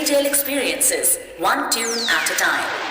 retail experiences, one tune at a time.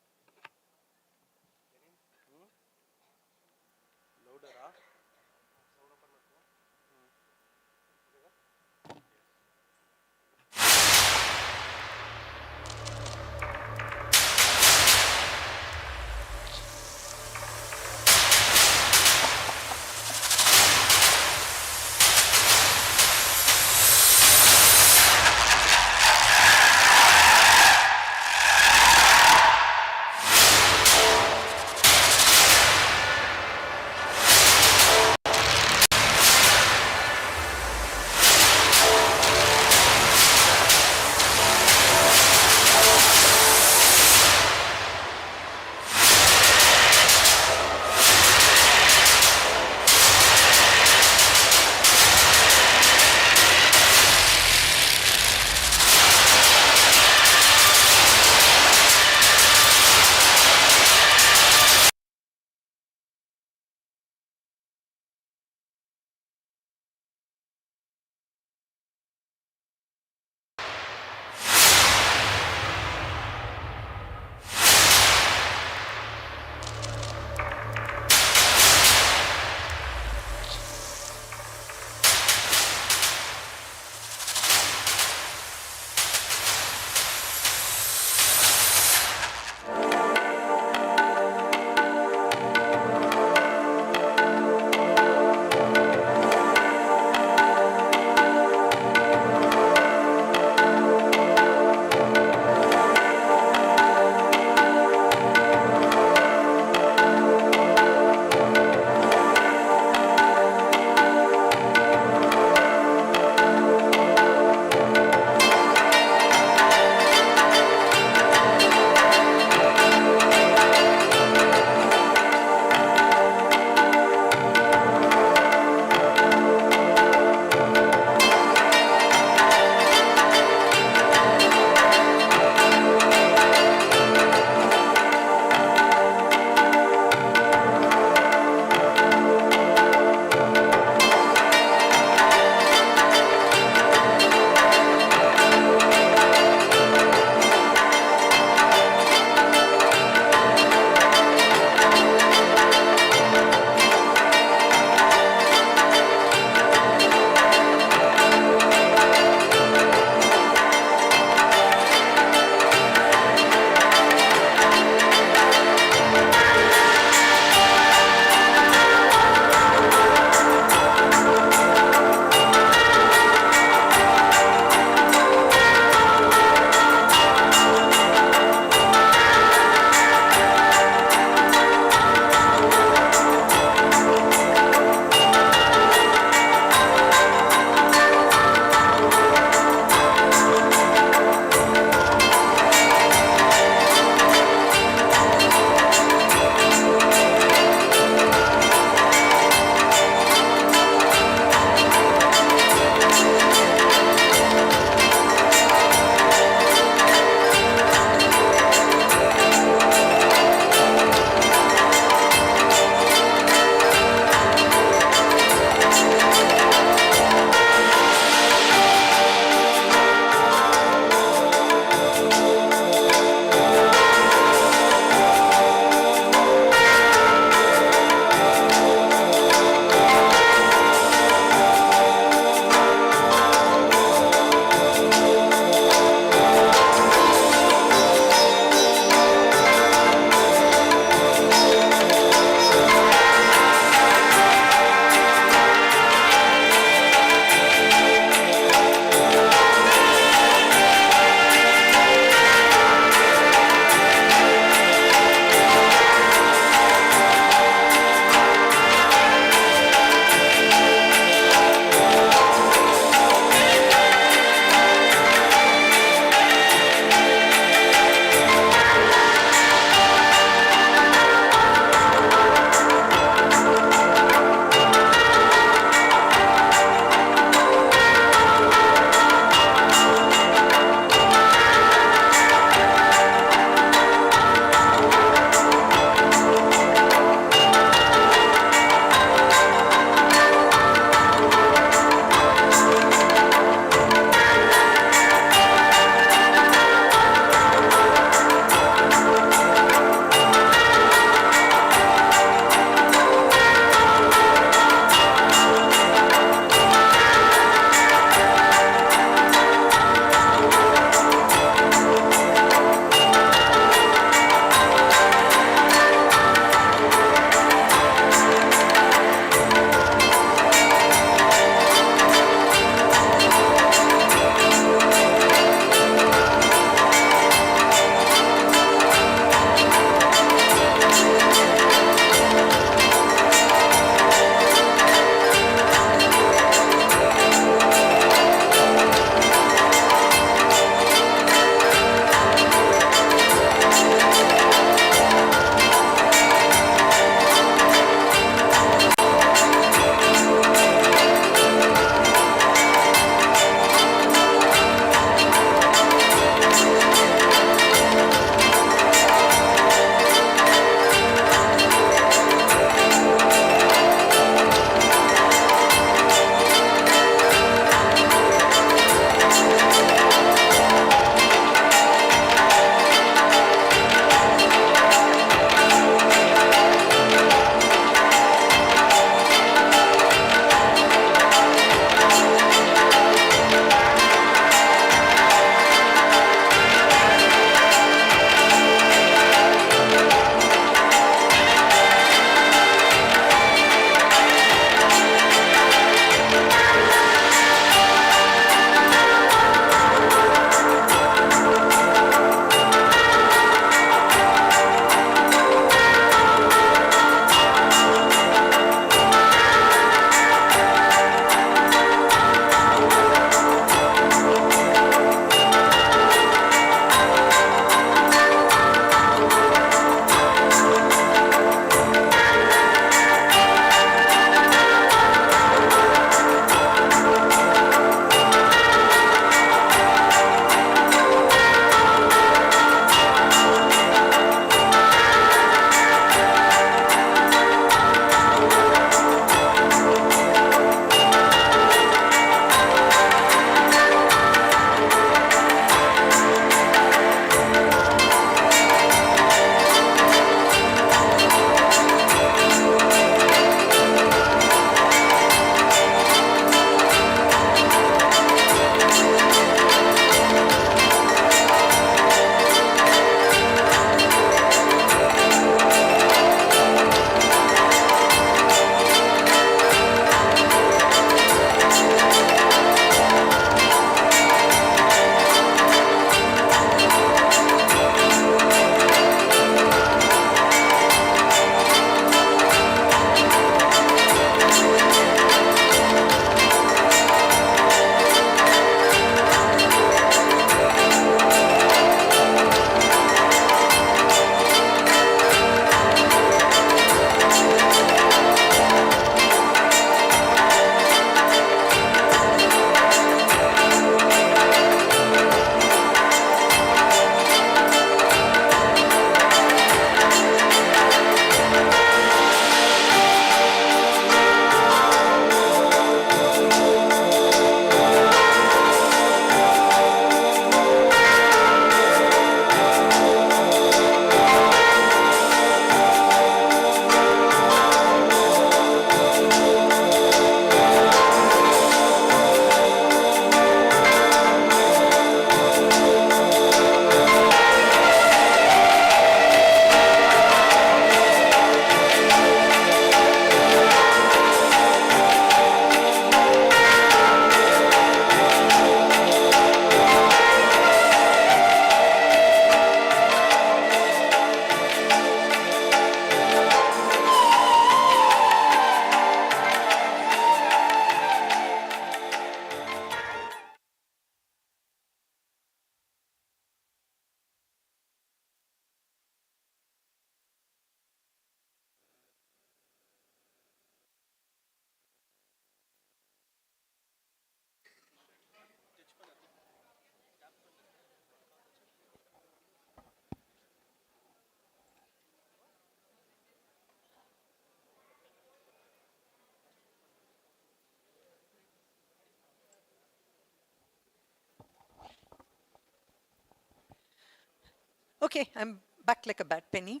Okay, I'm back like a bad penny.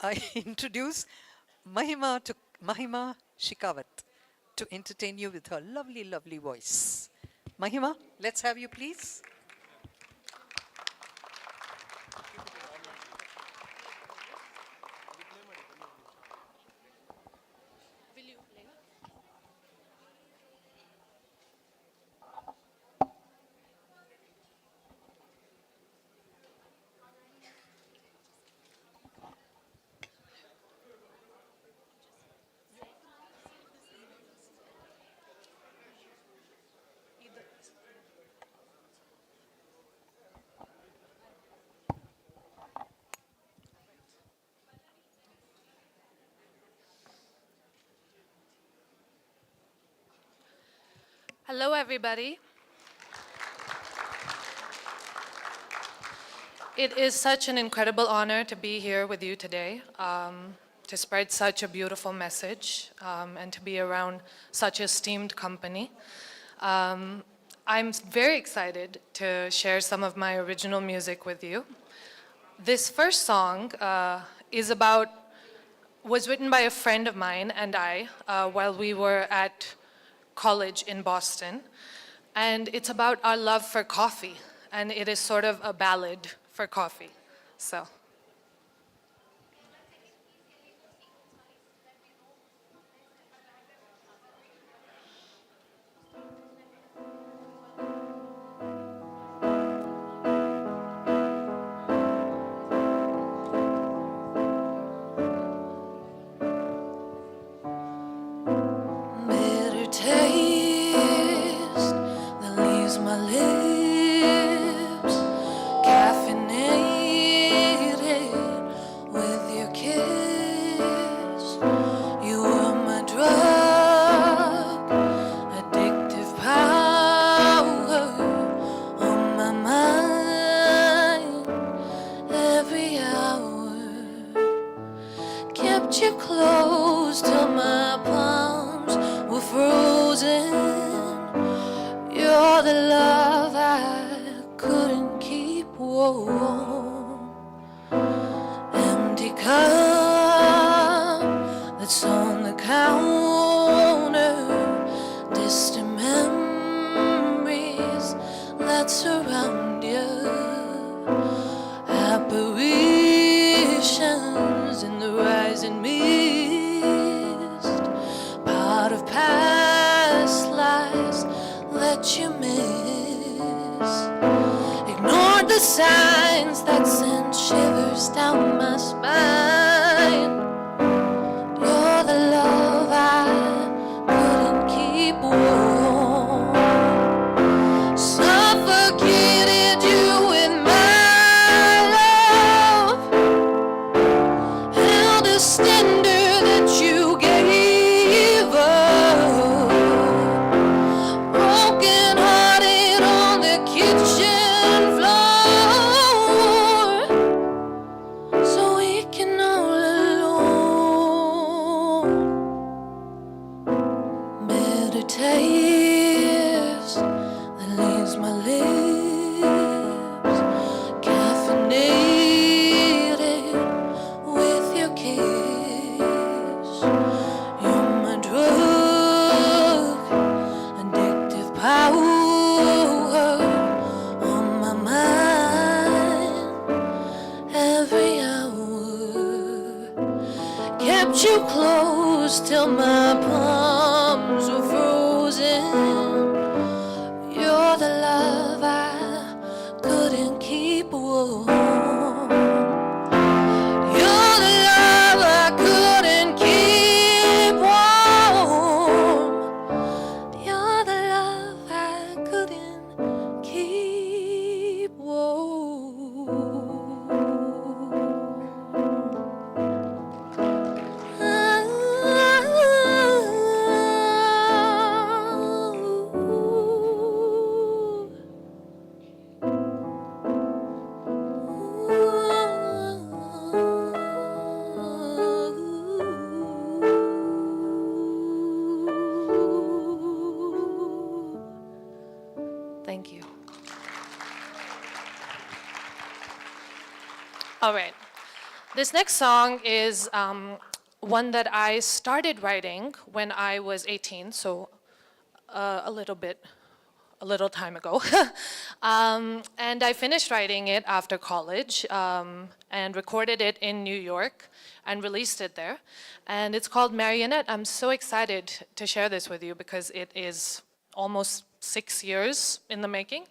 I introduce Mahima Shikawat to entertain you with her lovely, lovely voice. Mahima, let's have you, please. Hello, everybody. It is such an incredible honor to be here with you today, to spread such a beautiful message, and to be around such esteemed company. I'm very excited to share some of my original music with you. This first song was written by a friend of mine and I while we were at college in Boston. And it's about our love for coffee. And it is sort of a ballad for coffee. So. Bitter taste that leaves my lips, caffeinated with your kiss. You were my drug, addictive power on my mind every hour. Kept you close till my palms were frozen. You're the love I couldn't keep warm. Empty cup that's on the counter. Distant memories that surround you. Apparitions in the rising mist, part of past lives that you miss. Ignored the signs that sent shivers down my spine. You're the love I couldn't keep warm. Suffocated you with my love, held a standard that you gave up, broken hearted on the kitchen floor, so we can all alone. Bitter taste that leaves my lips, caffeinated with your kiss. You're my drug, addictive power on my mind every hour. Kept you close till my palms were frozen. All right. This next song is one that I started writing when I was 18, so a little time ago. And I finished writing it after college and recorded it in New York and released it there. And it's called Marionette. I'm so excited to share this with you because it is almost 6 years in the making.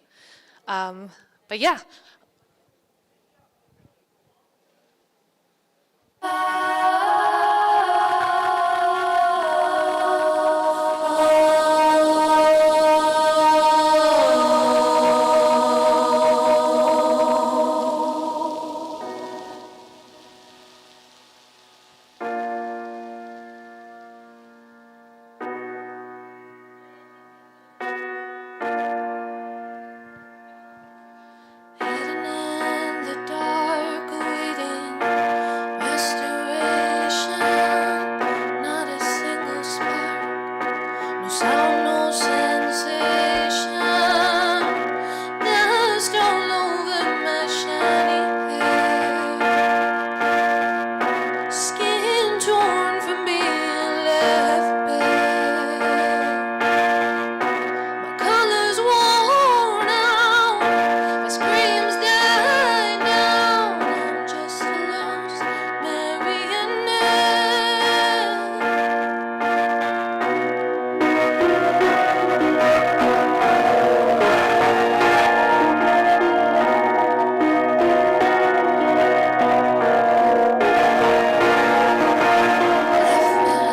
But yeah. Hidden in the dark, awaiting restoration. Not a single spark, no sound, no sensation. Dust all over my shiny hair. Skin torn from being left bare. My colors worn out. My screams die down. I'm just a lost marionette.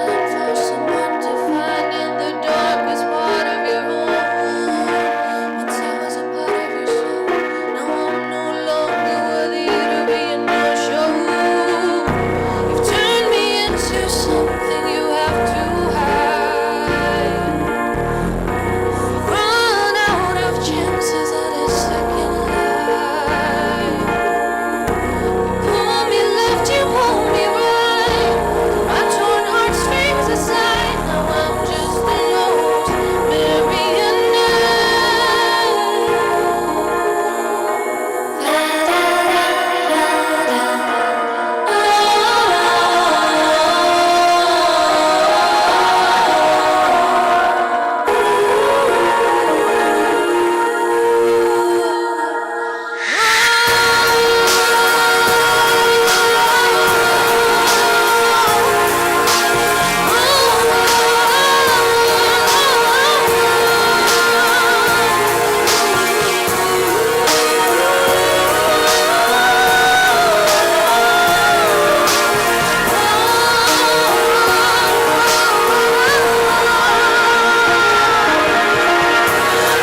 Left for someone to find in the darkest part of your home. Once I was a part of your soul. Now I'm no longer worthy to be in your show. You've turned me into something you have to hide. Run out of chances at a second life. Pull me left, you pull me right. My torn heartstrings aside. Now I'm just a lost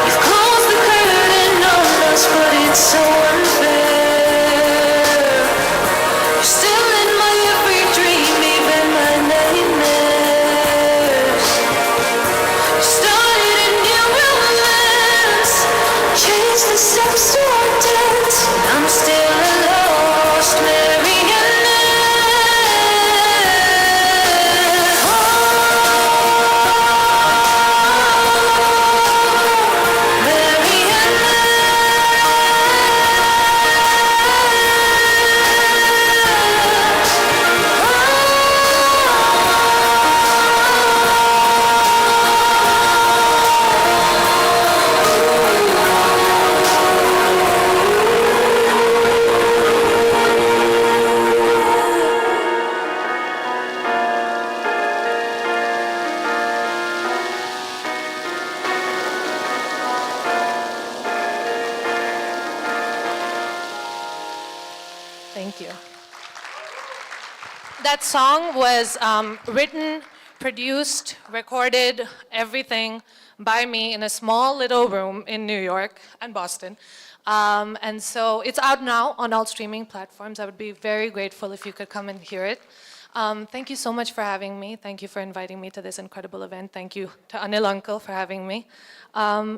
You've closed the curtain on us, but it's so unfair. You're still in my every dream, even my nightmares. You started a new romance, changed the steps to our dance. I'm still a lost marionette. Thank you. That song was written, produced, recorded, everything by me in a small little room in New York and Boston. And so it's out now on all streaming platforms. I would be very grateful if you could come and hear it. Thank you so much for having me. Thank you for inviting me to this incredible event. Thank you to Anil Uncle for having me.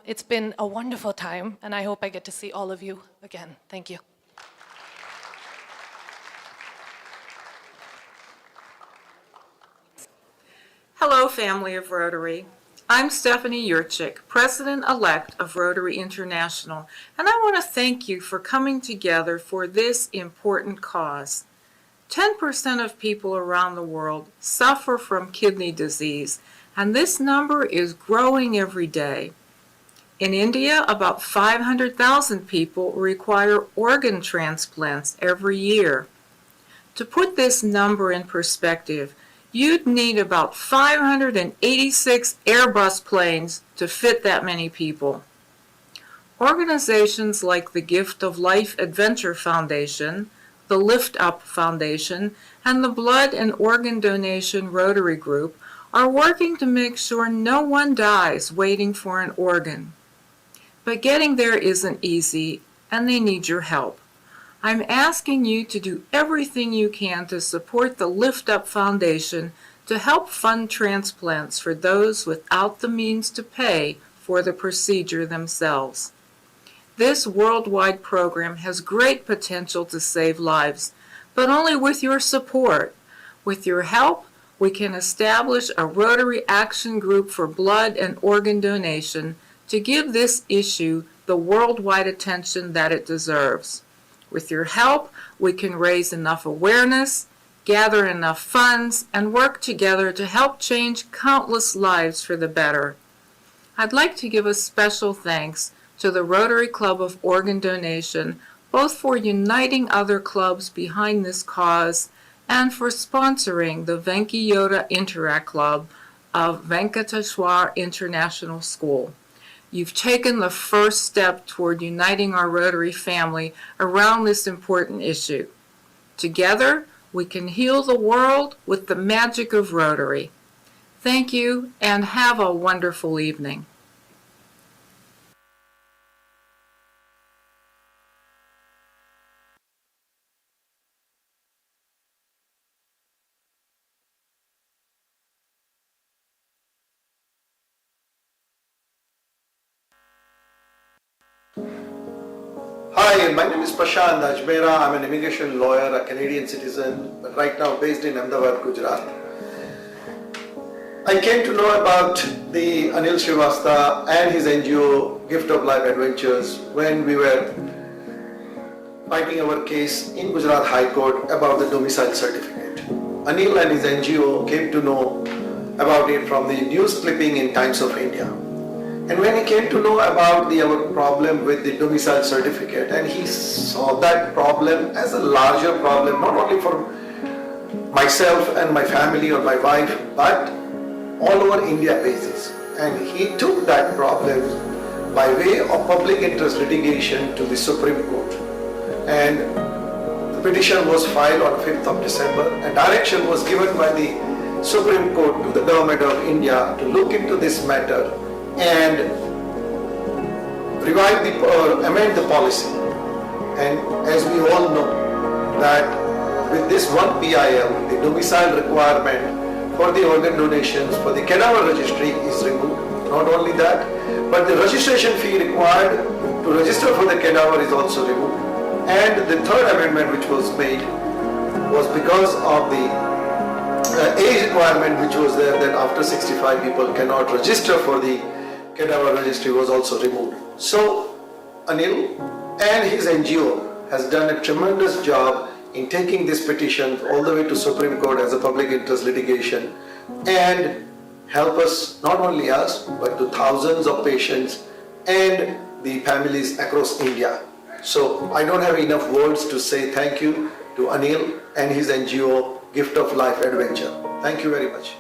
It's been a wonderful time, and I hope I get to see all of you again. Thank you. Hello, family of Rotary. I'm Stephanie Yurchik, President-elect of Rotary International, and I want to thank you for coming together for this important cause. 10% of people around the world suffer from kidney disease, and this number is growing every day. In India, about 500,000 people require organ transplants every year. To put this number in perspective, you'd need about 586 Airbus planes to fit that many people. Organizations like the Gift of Life Adventure Foundation, the Lift Up Foundation, and the Blood and Organ Donation Rotary Group are working to make sure no one dies waiting for an organ. But getting there isn't easy, and they need your help. I'm asking you to do everything you can to support the Lift Up Foundation to help fund transplants for those without the means to pay for the procedure themselves. This worldwide program has great potential to save lives, but only with your support. With your help, we can establish a Rotary Action Group for blood and organ donation to give this issue the worldwide attention that it deserves. With your help, we can raise enough awareness, gather enough funds, and work together to help change countless lives for the better. I'd like to give a special thanks to the Rotary Club of Organ Donation, both for uniting other clubs behind this cause and for sponsoring the Venki Yoda Interact Club of Venkateshwar International School. You've taken the first step toward uniting our Rotary family around this important issue. Together, we can heal the world with the magic of Rotary. Thank you, and have a wonderful evening. Hi, my name is Prashant Ajmera. I'm an immigration lawyer, a Canadian citizen, but right now based in Ahmedabad, Gujarat. I came to know about the Anil Srivastava and his NGO Gift of Life Adventures when we were fighting our case in Gujarat High Court about the domicile certificate. Anil and his NGO came to know about it from the news clipping in Times of India. And when he came to know about our problem with the domicile certificate, and he saw that problem as a larger problem, not only for myself and my family or my wife, but all over India basis. And he took that problem by way of public interest litigation to the Supreme Court. And the petition was filed on 5th of December, and direction was given by the Supreme Court to the government of India to look into this matter and revive amend the policy. And as we all know that with this one PIL, the domicile requirement for the organ donations for the cadaver registry is removed. Not only that, but the registration fee required to register for the cadaver is also removed. And the third amendment which was made was because of the age requirement which was there, that after 65 people cannot register for the cadaver registry was also removed. So Anil and his NGO has done a tremendous job in taking this petition all the way to Supreme Court as a public interest litigation and help us, not only us, but to thousands of patients and the families across India. So I don't have enough words to say thank you to Anil and his NGO Gift of Life Adventure. Thank you very much.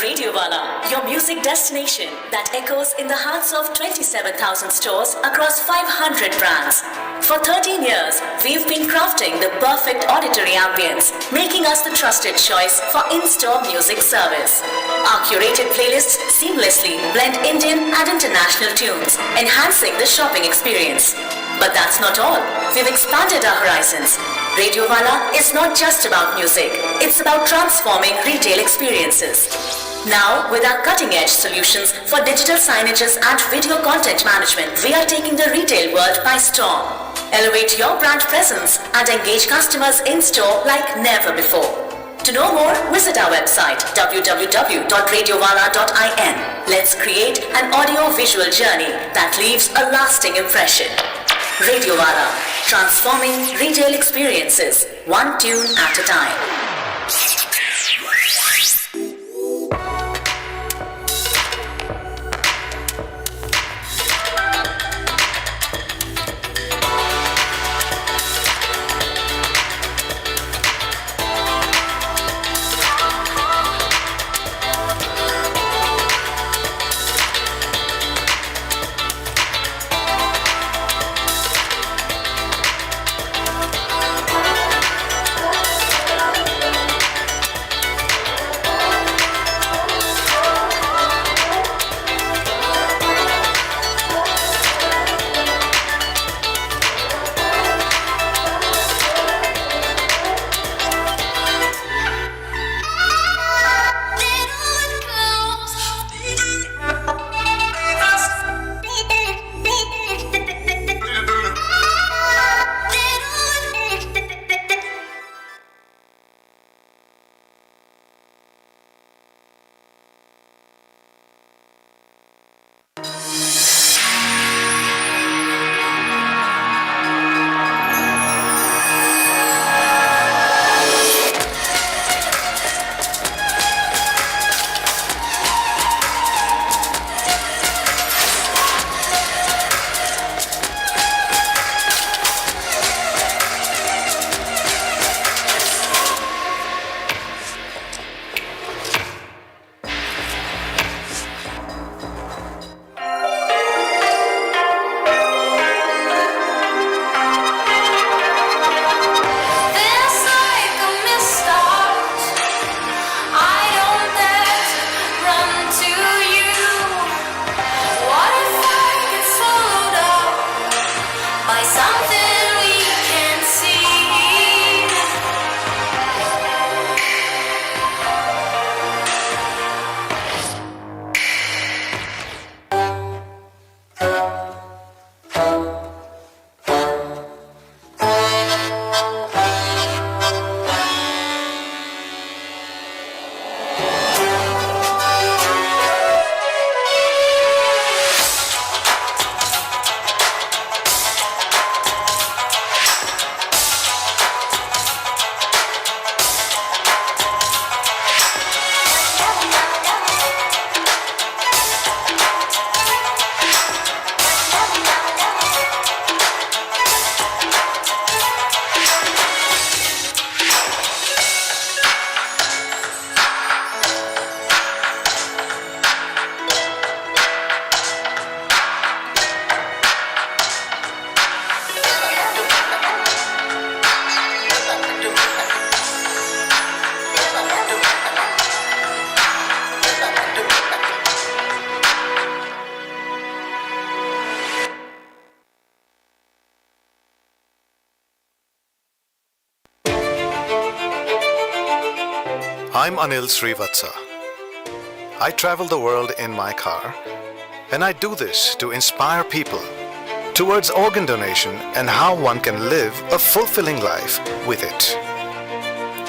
Radio Wala, your music destination that echoes in the hearts of 27,000 stores across 500 brands. For 13 years, we've been crafting the perfect auditory ambience, making us the trusted choice for in-store music service. Our curated playlists seamlessly blend Indian and international tunes, enhancing the shopping experience. But that's not all. We've expanded our horizons. Radio Wala is not just about music. It's about transforming retail experiences. Now, with our cutting-edge solutions for digital signages and video content management, we are taking the retail world by storm. Elevate your brand presence and engage customers in-store like never before. To know more, visit our website www.radiowala.in. Let's create an audio-visual journey that leaves a lasting impression. Radio Wala, transforming retail experiences, one tune at a time. I'm Anil Srivatsa. I travel the world in my car, and I do this to inspire people towards organ donation and how one can live a fulfilling life with it.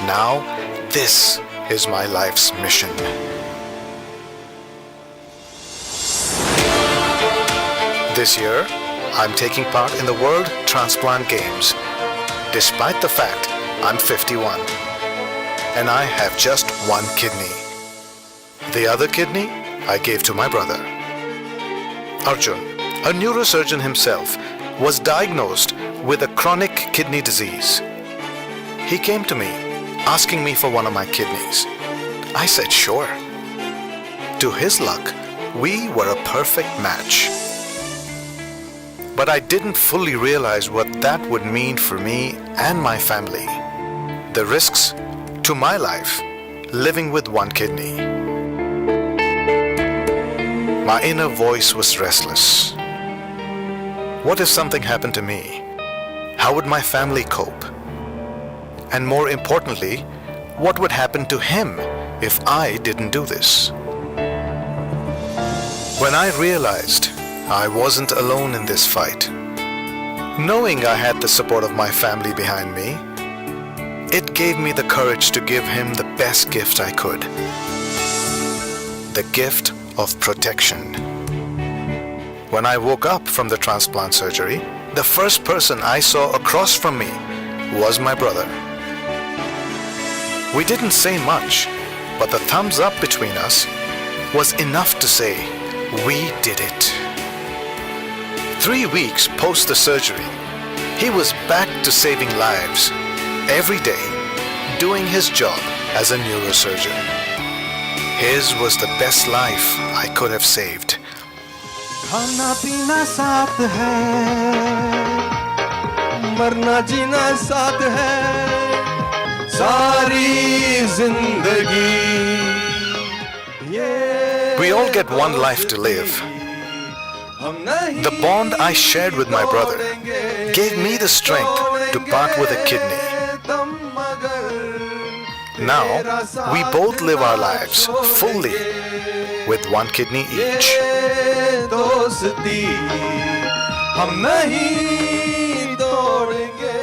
Now, this is my life's mission. This year, I'm taking part in the World Transplant Games, despite the fact I'm 51. And I have just one kidney. The other kidney I gave to my brother. Arjun, a neurosurgeon himself, was diagnosed with a chronic kidney disease. He came to me asking me for one of my kidneys. I said sure. to his luck, we were a perfect match. But I didn't fully realize what that would mean for me and my family. The risks to my life living with one kidney. My inner voice was restless. What if something happened to me? How would my family cope? And more importantly, what would happen to him if I didn't do this? When I realized I wasn't alone in this fight, knowing I had the support of my family behind me, it gave me the courage to give him the best gift I could. The gift of protection. When I woke up from the transplant surgery, the first person I saw across from me was my brother. We didn't say much, but the thumbs up between us was enough to say, we did it. 3 weeks post the surgery, he was back to saving lives, every day, doing his job as a neurosurgeon. His was the best life I could have saved. खाना पीना साथ है, मरना जीना साथ है, सारी जिंदगी ये We all get one life to live. हम नहीं The bond I shared with my brother gave me the strength to part with a kidney. तुम मगर Now, we both live our lives fully with one kidney each. ये दोस्ती हम नहीं तोड़ेंगे.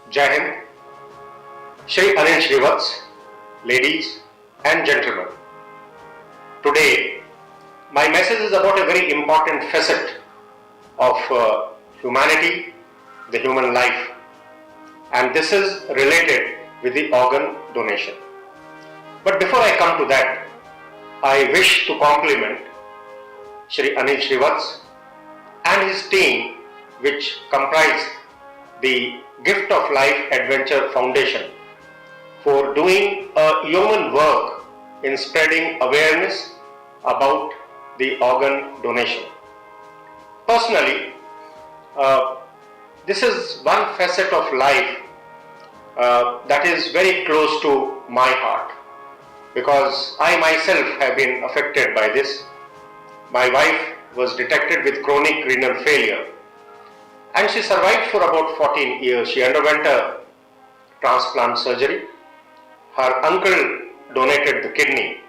Jai Hind, Shri Anil Shrivats, ladies and gentlemen. Today, my message is about a very important facet of humanity, the human life, and this is related with the organ donation. But before I come to that, I wish to compliment Shri Anil Shrivats and his team, which comprise the Gift of Life Adventure Foundation, for doing a human work in spreading awareness about the organ donation. Personally, this is one facet of life that is very close to my heart, because I myself have been affected by this. My wife was detected with chronic renal failure, and she survived for about 14 years. She underwent a transplant surgery. Her uncle donated the kidney,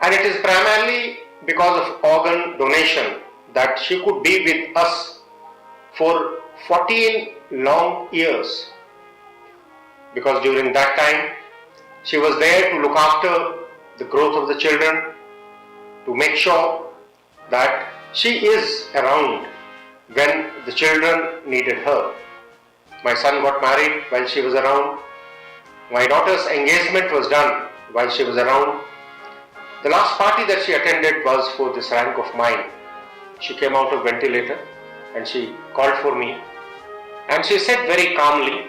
and it is primarily because of organ donation that she could be with us for 14 long years, because during that time she was there to look after the growth of the children, to make sure that she is around when the children needed her. My son got married while she was around. My daughter's engagement was done while she was around. The last party that she attended was for this rank of mine. She came out of ventilator and she called for me, and she said very calmly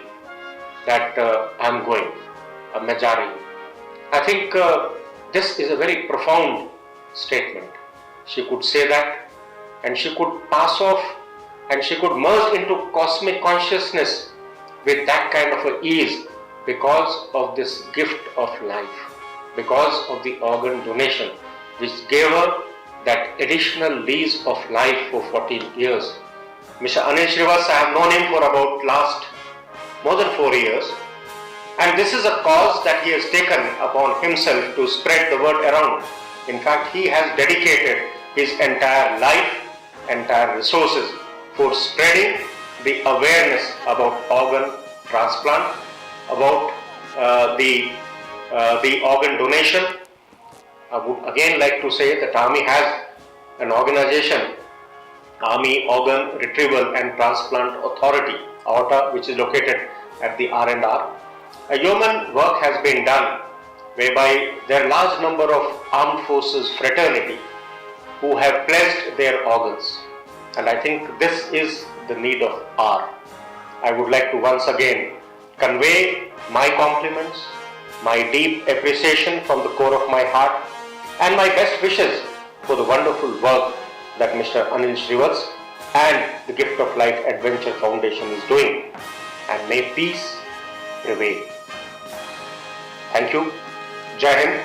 that I'm going, मैं जा रही हूँ. I think this is a very profound statement. She could say that, and she could pass off, and she could merge into cosmic consciousness with that kind of a ease, because of this gift of life, because of the organ donation, which gave her that additional lease of life for 14 years. Mr. Anil Shrivats, I have known him for about last more than 4 years, and this is a cause that he has taken upon himself to spread the word around. In fact, he has dedicated his entire life, entire resources for spreading the awareness about organ transplant, about the organ donation. I would again like to say that Army has an organization, Army Organ Retrieval and Transplant Authority, AORTA, which is located at the R&R. A human work has been done whereby there are large number of armed forces fraternity who have pledged their organs. And I think this is the need of hour. I would like to once again convey my compliments, my deep appreciation from the core of my heart, and my best wishes for the wonderful work that Mr. Anil Srivats and the Gift of Life Adventure Foundation is doing. And may peace prevail. Thank you. Jai Hind.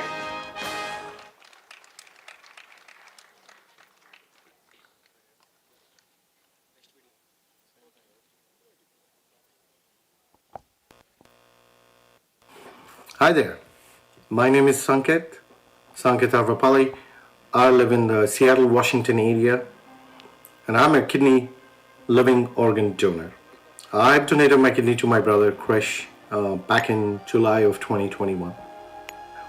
Hi there. My name is Sanket Arvapalli. I live in the Seattle, Washington area, and I'm a kidney living organ donor. I've donated my kidney to my brother Krish back in July of 2021.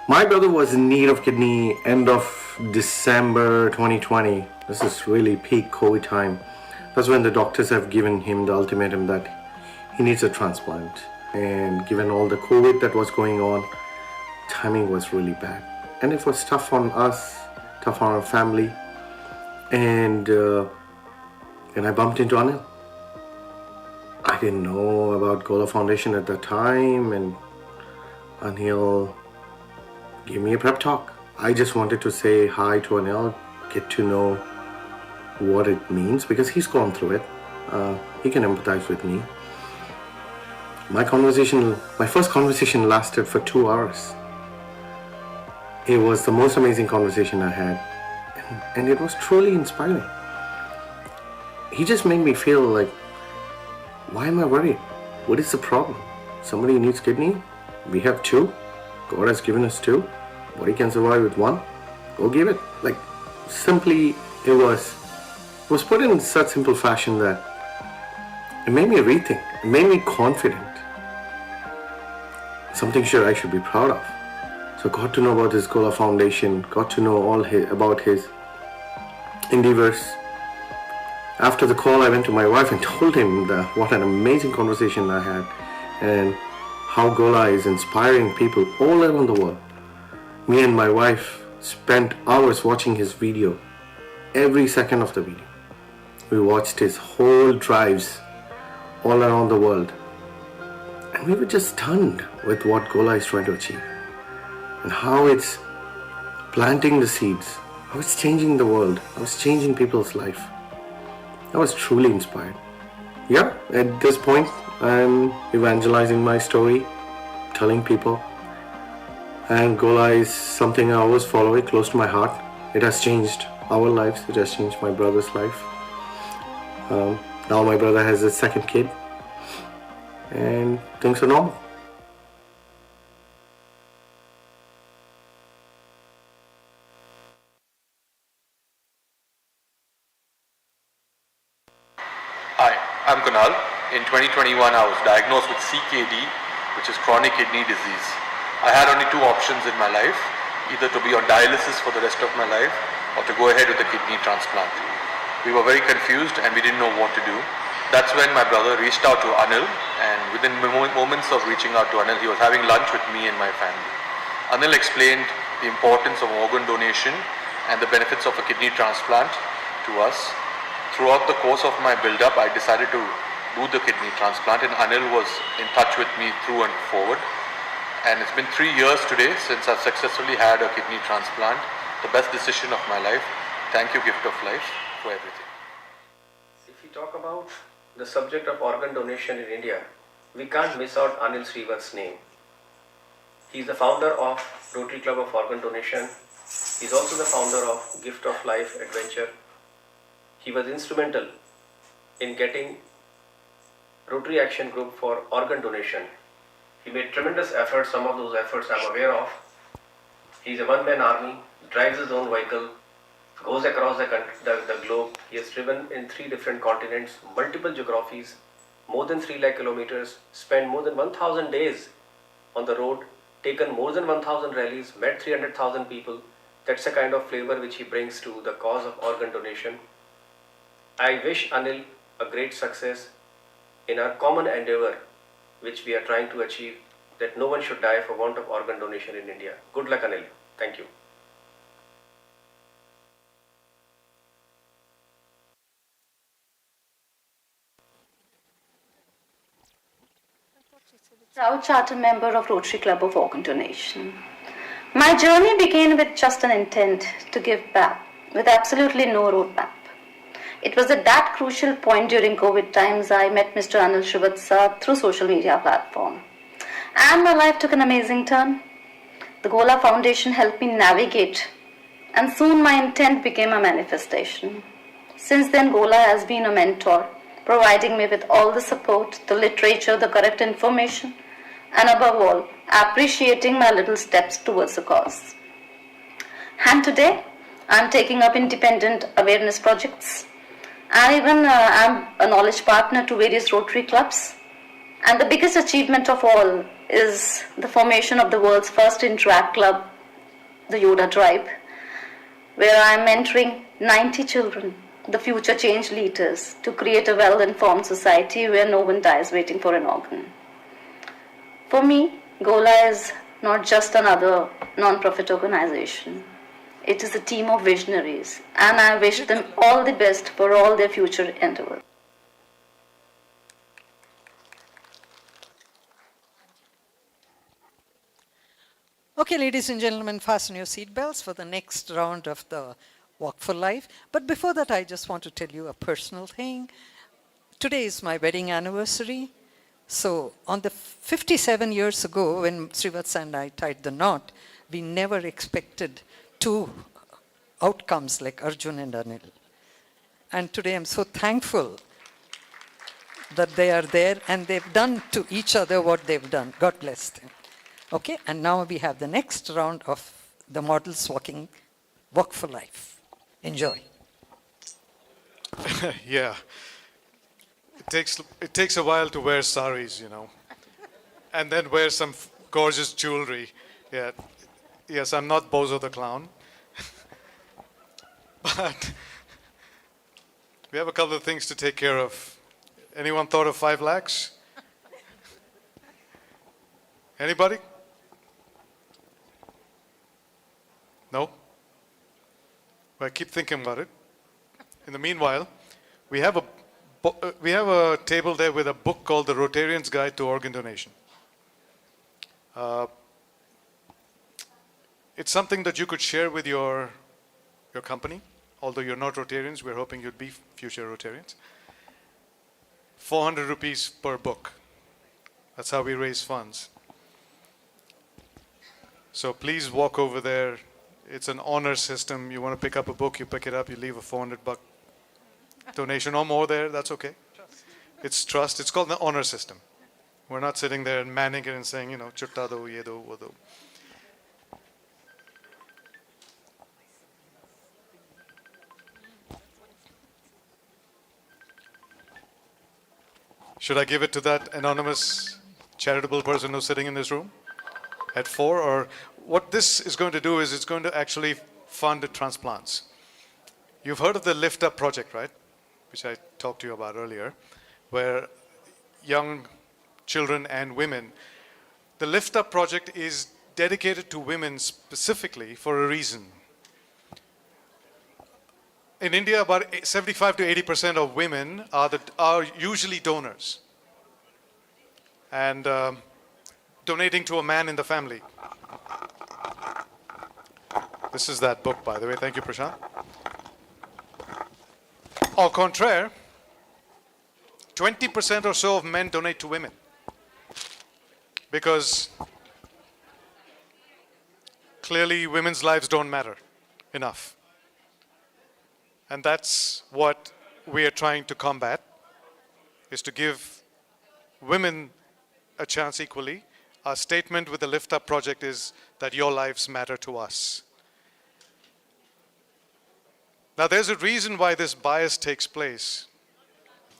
My brother was in need of kidney end of December 2020. This is really peak COVID time. That's when the doctors have given him the ultimatum that he needs a transplant. And given all the COVID that was going on, timing was really bad. And it was tough on us, tough on our family. And I bumped into Anil. I didn't know about Gola Foundation at that time, and Anil gave me a prep talk. I just wanted to say hi to Anil, get to know what it means, because he's gone through it. He can empathize with me. My first conversation lasted for 2 hours. It was the most amazing conversation I had, and it was truly inspiring. He just made me feel like, why am I worried? What is the problem? Somebody needs kidney? We have 2. God has given us 2. Body can survive with 1. Go give it. Like, simply, it was put in such simple fashion that it made me rethink. It made me confident. Something I should be proud of. So got to know about his Gola Foundation, got to know about his endeavors. After the call, I went to my wife and told him what an amazing conversation I had, and how Gola is inspiring people all around the world. Me and my wife spent hours watching his video, every second of the video. We watched his whole drives all around the world, and we were just stunned with what Gola is trying to achieve, and how it's planting the seeds, how it's changing the world, how it's changing people's life. I was truly inspired. Yeah, at this point, I'm evangelizing my story, telling people. And Gola is something I always follow, it close to my heart. It has changed our lives, it has changed my brother's life. Now my brother has his second kid, and things are normal. Hi, I'm Kunal. In 2021, I was diagnosed with CKD, which is chronic kidney disease. I had only 2 options in my life, either to be on dialysis for the rest of my life or to go ahead with a kidney transplant. We were very confused and we didn't know what to do. That's when my brother reached out to Anil, and within moments of reaching out to Anil, he was having lunch with me and my family. Anil explained the importance of organ donation and the benefits of a kidney transplant to us. Throughout the course of my build-up, I decided to do the kidney transplant, and Anil was in touch with me through and forward. And it's been 3 years today since I've successfully had a kidney transplant, the best decision of my life. Thank you, Gift of Life, for everything. If we talk about the subject of organ donation in India, we can't miss out Anil Srivats' name. He's the founder of Rotary Club of Organ Donation. He's also the founder of Gift of Life Adventure. He was instrumental in getting Rotary Action Group for organ donation. He made tremendous efforts. Some of those efforts I'm aware of. He's a one-man army, drives his own vehicle, goes across the globe. He has driven in 3 different continents, multiple geographies, more than 3 lakh kilometers, spent more than 1,000 days on the road, taken more than 1,000 rallies, met 300,000 people. That's the kind of flavor which he brings to the cause of organ donation. I wish Anil a great success in our common endeavor which we are trying to achieve, that no one should die for want of organ donation in India. Good luck, Anil. Thank you. Proud charter member of Rotary Club of Organ Donation. My journey began with just an intent to give back, with absolutely no roadmap. It was at that crucial point during COVID times I met Mr. Anil Srivatsa through social media platform. And my life took an amazing turn. The Gola Foundation helped me navigate, and soon my intent became a manifestation. Since then, Gola has been a mentor, providing me with all the support, the literature, the correct information, and above all, appreciating my little steps towards the cause. And today, I'm taking up independent awareness projects, and even I'm a knowledge partner to various Rotary clubs. And the biggest achievement of all is the formation of the world's first Interact Club, the Yoda Tribe, where I'm mentoring 90 children, the future change leaders, to create a well-informed society where no one dies waiting for an organ. For me, Gola is not just another non-profit organization. It is a team of visionaries, and I wish them all the best for all their future endeavors. Okay, ladies and gentlemen, fasten your seatbelts for the next round of the Walk for Life. But before that, I just want to tell you a personal thing. Today is my wedding anniversary. So on the 57 years ago, when Srivatsa and I tied the knot, we never expected two outcomes like Arjun and Anil. And today I'm so thankful that they are there and they've done to each other what they've done. God bless them. Okay, and now we have the next round of the models Walk for Life. Enjoy. Yeah. It takes a while to wear saris, and then wear some gorgeous jewelry. Yeah. Yes, I'm not Bozo the Clown. But we have a couple of things to take care of. Anyone thought of 5 lakhs? Anybody? No? Well, keep thinking about it. In the meanwhile, we have a table there with a book called The Rotarian's Guide to Organ Donation. It's something that you could share with your company. Although you're not Rotarians, we're hoping you'd be future Rotarians. 400 rupees per book. That's how we raise funds. So please walk over there. It's an honor system. You want to pick up a book, you pick it up, you leave a 400 buck donation or more there, that's okay. It's trust. It's called the honor system. We're not sitting there and manning it and saying, chutta do, ye do, wo do. Should I give it to that anonymous charitable person who's sitting in this room at 4? Or what this is going to do is it's going to actually fund transplants. You've heard of the Lift Up project, right? Which I talked to you about earlier, where young children and women, the Lift Up project is dedicated to women specifically for a reason. In India, about 75 to 80% of women are usually donors and donating to a man in the family. This is that book, by the way. Thank you, Prashant. Au contraire, 20% or so of men donate to women because clearly women's lives don't matter enough. And that's what we are trying to combat, is to give women a chance equally. Our statement with the Lift Up project is that your lives matter to us. Now there's a reason why this bias takes place.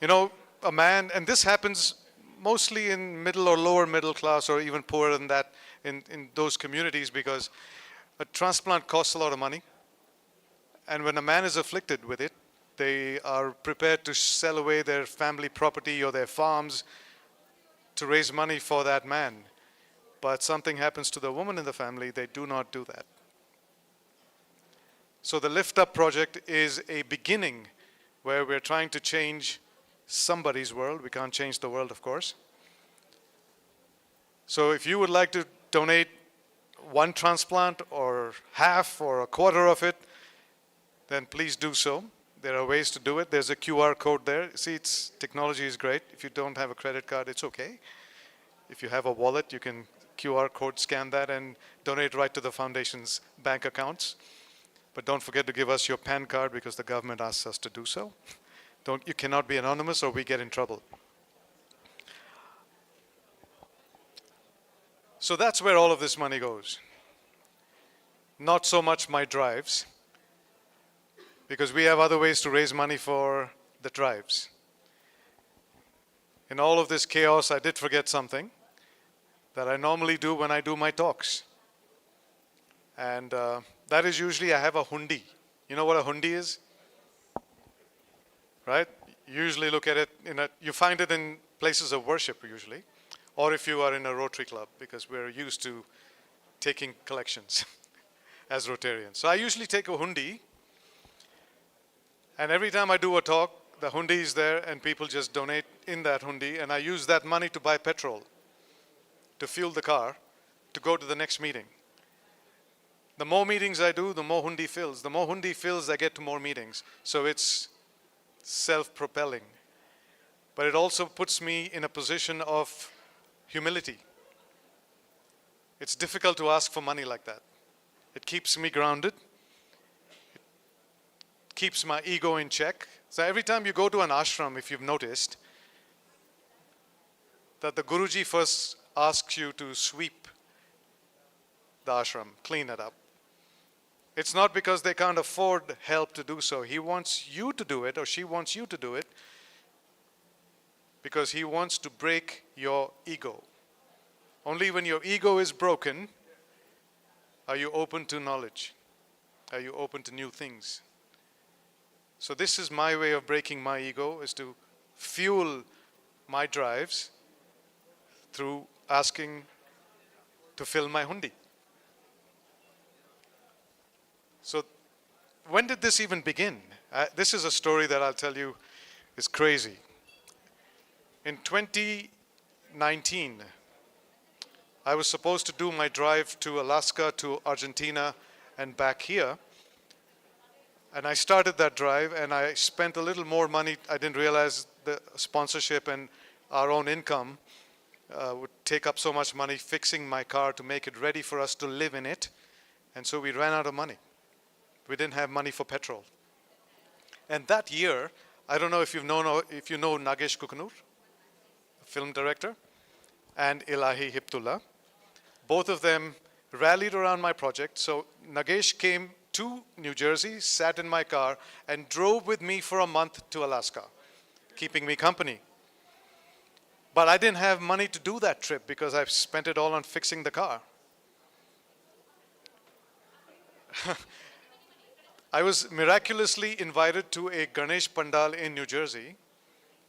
A man, and this happens mostly in middle or lower middle class or even poorer than that in those communities, because a transplant costs a lot of money. And when a man is afflicted with it, they are prepared to sell away their family property or their farms to raise money for that man. but something happens to the woman in the family, they do not do that. So the Lift Up project is a beginning where we're trying to change somebody's world. We can't change the world, of course. So if you would like to donate one transplant or half or a quarter of it, then please do so. There are ways to do it. There's a QR code there. See, technology is great. If you don't have a credit card, it's okay. If you have a wallet, you can QR code scan that and donate right to the foundation's bank accounts. But don't forget to give us your PAN card because the government asks us to do so. You cannot be anonymous or we get in trouble. So that's where all of this money goes. Not so much my drives, because we have other ways to raise money for the drives. In all of this chaos, I did forget something that I normally do when I do my talks. And that is usually I have a hundi. You know what a hundi is? Right? You usually look at it, you find it in places of worship usually, or if you are in a Rotary Club, because we're used to taking collections as Rotarians. So I usually take a hundi, and every time I do a talk, the hundi is there and people just donate in that hundi, and I use that money to buy petrol, to fuel the car, to go to the next meeting. The more meetings I do, the more hundi fills. The more hundi fills, I get to more meetings. So it's self-propelling. But it also puts me in a position of humility. It's difficult to ask for money like that. It keeps me grounded. It keeps my ego in check. So every time you go to an ashram, if you've noticed, that the Guruji first asks you to sweep the ashram, clean it up. It's not because they can't afford help to do so. He wants you to do it, or she wants you to do it, because he wants to break your ego. Only when your ego is broken are you open to knowledge, are you open to new things. So this is my way of breaking my ego, is to fuel my drives through asking to fill my hundi. So when did this even begin? This is a story that I'll tell you is crazy. In 2019, I was supposed to do my drive to Alaska, to Argentina, and back here. And I started that drive, and I spent a little more money. I didn't realize the sponsorship and our own income would take up so much money fixing my car to make it ready for us to live in it. And so we ran out of money. We didn't have money for petrol. And that year, I don't know if you know Nagesh Kukunur, film director, and Ilahi Hiptullah. Both of them rallied around my project. So Nagesh came to New Jersey, sat in my car, and drove with me for a month to Alaska, keeping me company. But I didn't have money to do that trip because I spent it all on fixing the car. I was miraculously invited to a Ganesh Pandal in New Jersey,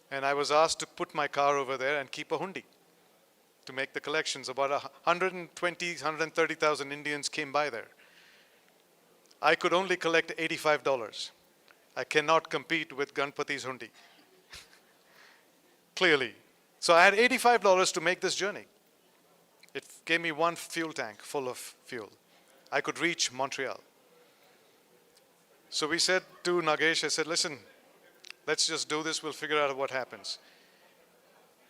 and I was asked to put my car over there and keep a hundi to make the collections. About 130,000 Indians came by there. I could only collect $85. I cannot compete with Ganpati's hundi. Clearly. So I had $85 to make this journey. It gave me one fuel tank full of fuel. I could reach Montreal. So we said to Nagesh, I said, listen, let's just do this, we'll figure out what happens.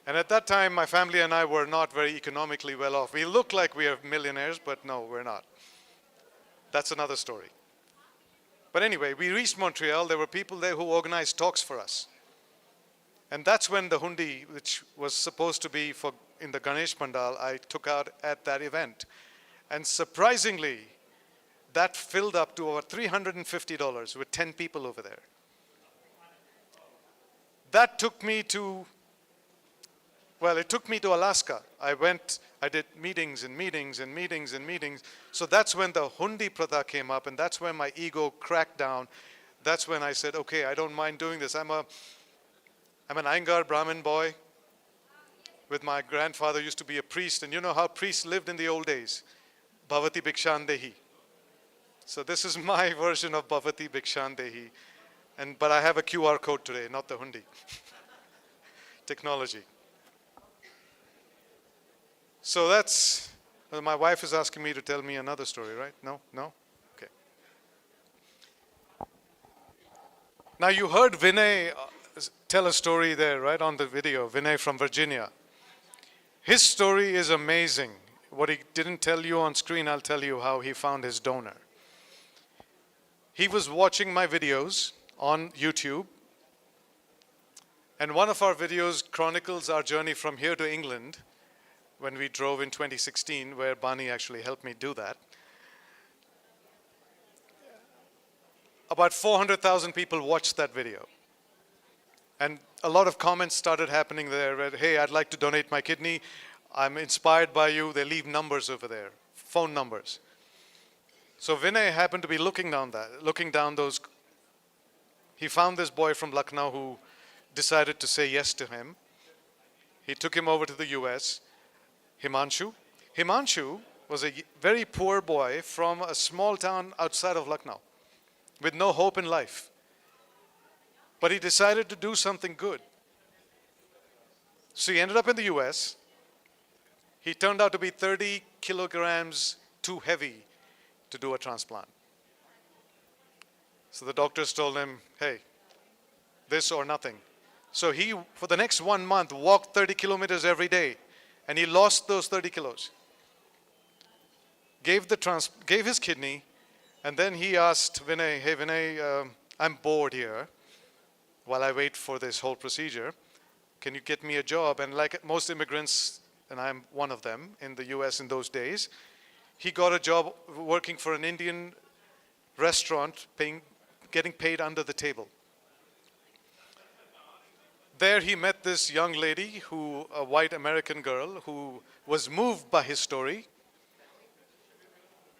And at that time, my family and I were not very economically well off. We look like we are millionaires, but no, we're not. That's another story. But anyway, we reached Montreal. There were people there who organized talks for us. And that's when the hundi, which was supposed to be in the Ganesh Pandal, I took out at that event. And surprisingly, that filled up to over $350 with 10 people over there. That took me to, well, it took me to Alaska. I did meetings and meetings and meetings and meetings. So that's when the hundi pratha came up, and that's when my ego cracked down. That's when I said, okay, I don't mind doing this. I'm an Iyengar Brahmin boy. with my grandfather used to be a priest, and you know how priests lived in the old days. Bhavati Bhikshandehi. So this is my version of Bhavati Bhikshandehi. But I have a QR code today, not the hundi. Technology. So that's, my wife is asking me to tell me another story, right? No? No? Okay. Now you heard Vinay tell a story there, right, on the video, Vinay from Virginia. His story is amazing. What he didn't tell you on screen, I'll tell you how he found his donor. He was watching my videos on YouTube, and one of our videos chronicles our journey from here to England when we drove in 2016, where Bani actually helped me do that. About 400,000 people watched that video. And a lot of comments started happening there, where, hey, I'd like to donate my kidney. I'm inspired by you. They leave numbers over there, phone numbers. So Vinay happened to be looking down those. He found this boy from Lucknow who decided to say yes to him. He took him over to the US, Himanshu. Himanshu was a very poor boy from a small town outside of Lucknow with no hope in life. But he decided to do something good. So he ended up in the US. He turned out to be 30 kilograms too heavy to do a transplant. So the doctors told him, hey, this or nothing. So he, for the next 1 month, walked 30 kilometers every day, and he lost those 30 kilos. Gave his kidney, and then he asked Vinay, hey Vinay, I'm bored here while I wait for this whole procedure. Can you get me a job? And like most immigrants, and I'm one of them in the US in those days, he got a job working for an Indian restaurant, getting paid under the table. There he met this young lady, a white American girl, who was moved by his story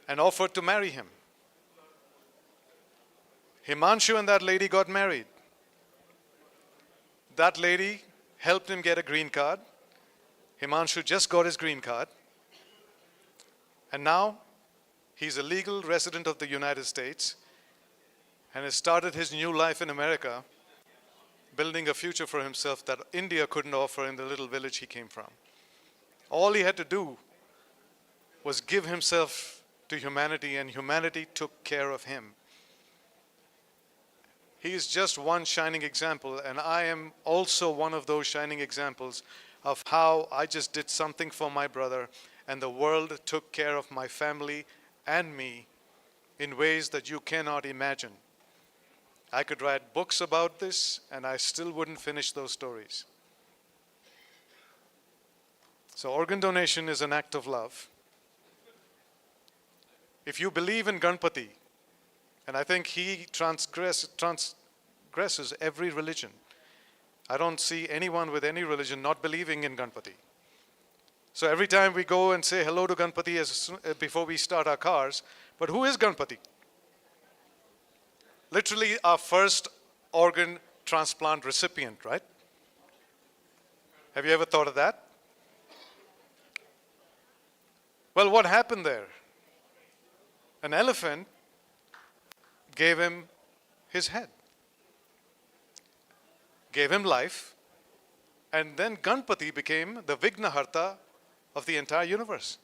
and offered to marry him. Himanshu and that lady got married. That lady helped him get a green card. Himanshu just got his green card. And now he's a legal resident of the United States and has started his new life in America, building a future for himself that India couldn't offer in the little village he came from. All he had to do was give himself to humanity, and humanity took care of him. He is just one shining example, and I am also one of those shining examples of how I just did something for my brother, and the world took care of my family and me in ways that you cannot imagine. I could write books about this, and I still wouldn't finish those stories. So organ donation is an act of love. If you believe in Ganpati, and I think he transgresses every religion. I don't see anyone with any religion not believing in Ganpati. So every time we go and say hello to Ganpati before we start our cars, but who is Ganpati? Literally our first organ transplant recipient, right? Have you ever thought of that? Well, what happened there? An elephant gave him his head, gave him life, and then Ganpati became the Vignaharta of the entire universe.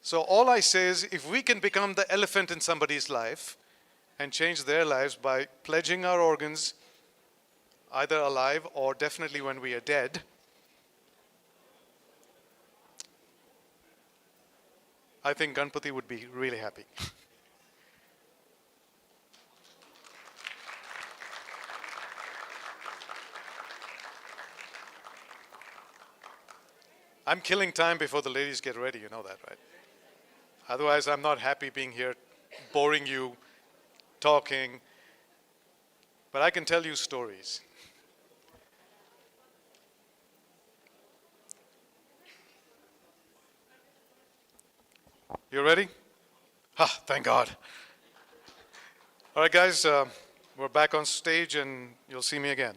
So all I say is, if we can become the elephant in somebody's life and change their lives by pledging our organs, either alive or definitely when we are dead, I think Ganpati would be really happy. I'm killing time before the ladies get ready, you know that, right? Otherwise, I'm not happy being here, boring you, talking. But I can tell you stories. You ready? Ah, thank God. All right, guys, we're back on stage and you'll see me again.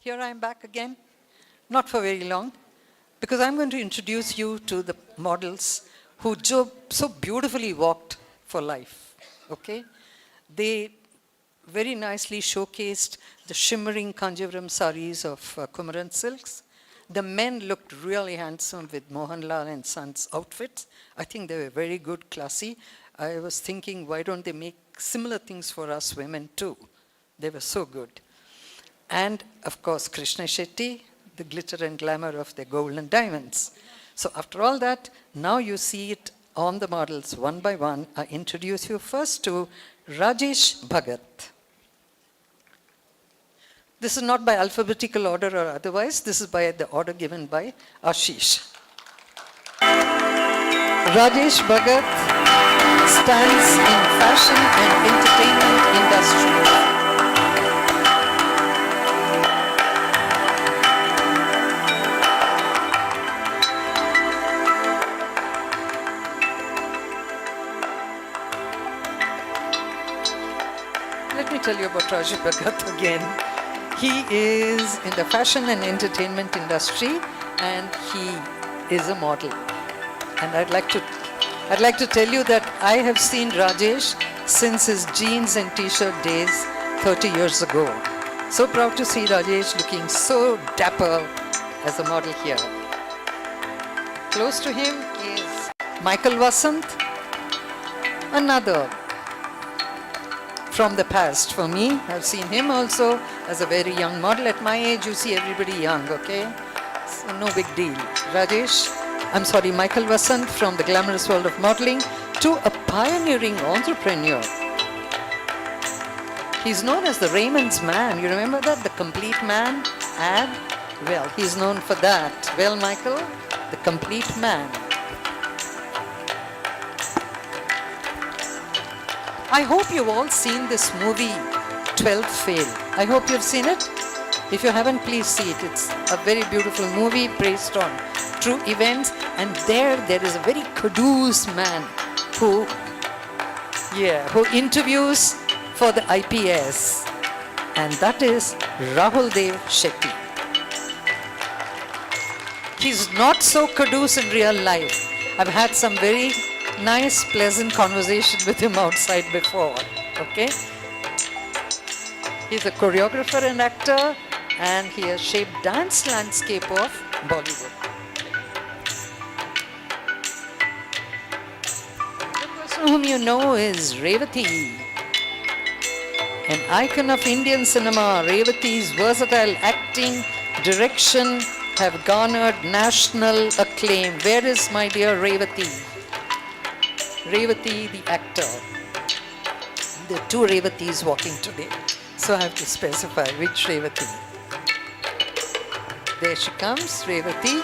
here I am back again. Not for very long, because I'm going to introduce you to the models who so beautifully walked for life, okay? They very nicely showcased the shimmering Kanjivaram saris of Kumaran silks. The men looked really handsome with Mohanlal and Sons outfits. I think they were very good, classy. I was thinking, why don't they make similar things for us women too? They were so good. And of course, Krishna Shetty, the glitter and glamour of the gold and diamonds. So after all that, now you see it on the models one by one. I introduce you first to Rajesh Bhagat. This is not by alphabetical order or otherwise. This is by the order given by Ashish. Rajesh Bhagat stands in fashion and entertainment industry. Let me tell you about Rajesh Bhagat again. He is in the fashion and entertainment industry, and he is a model. And I'd like to tell you that I have seen Rajesh since his jeans and t-shirt days 30 years ago. So proud to see Rajesh looking so dapper as a model here. Close to him is Michael Vasant, another from the past for me. I've seen him also as a very young model. At my age, you see everybody young, okay? So no big deal. Michael Vasant from the glamorous world of modeling to a pioneering entrepreneur. He's known as the Raymond's man. You remember that? The Complete Man ad? Well, he's known for that. Well, Michael, the Complete Man. I hope you've all seen this movie, 12th Fail. I hope you've seen it. If you haven't, please see it. It's a very beautiful movie based on true events. And there is a very caduce man who interviews for the IPS. And that is Rahul Dev Shetty. He's not so caduce in real life. I've had some very nice, pleasant conversation with him outside before, okay? He's a choreographer and actor, and he has shaped dance landscape of Bollywood. The person whom you know is Revati, an icon of Indian cinema. Revati's versatile acting, direction have garnered national acclaim. Where is my dear Revati? Revati, the actor. There are two Revatis walking today, so I have to specify which Revati. There she comes, Revati.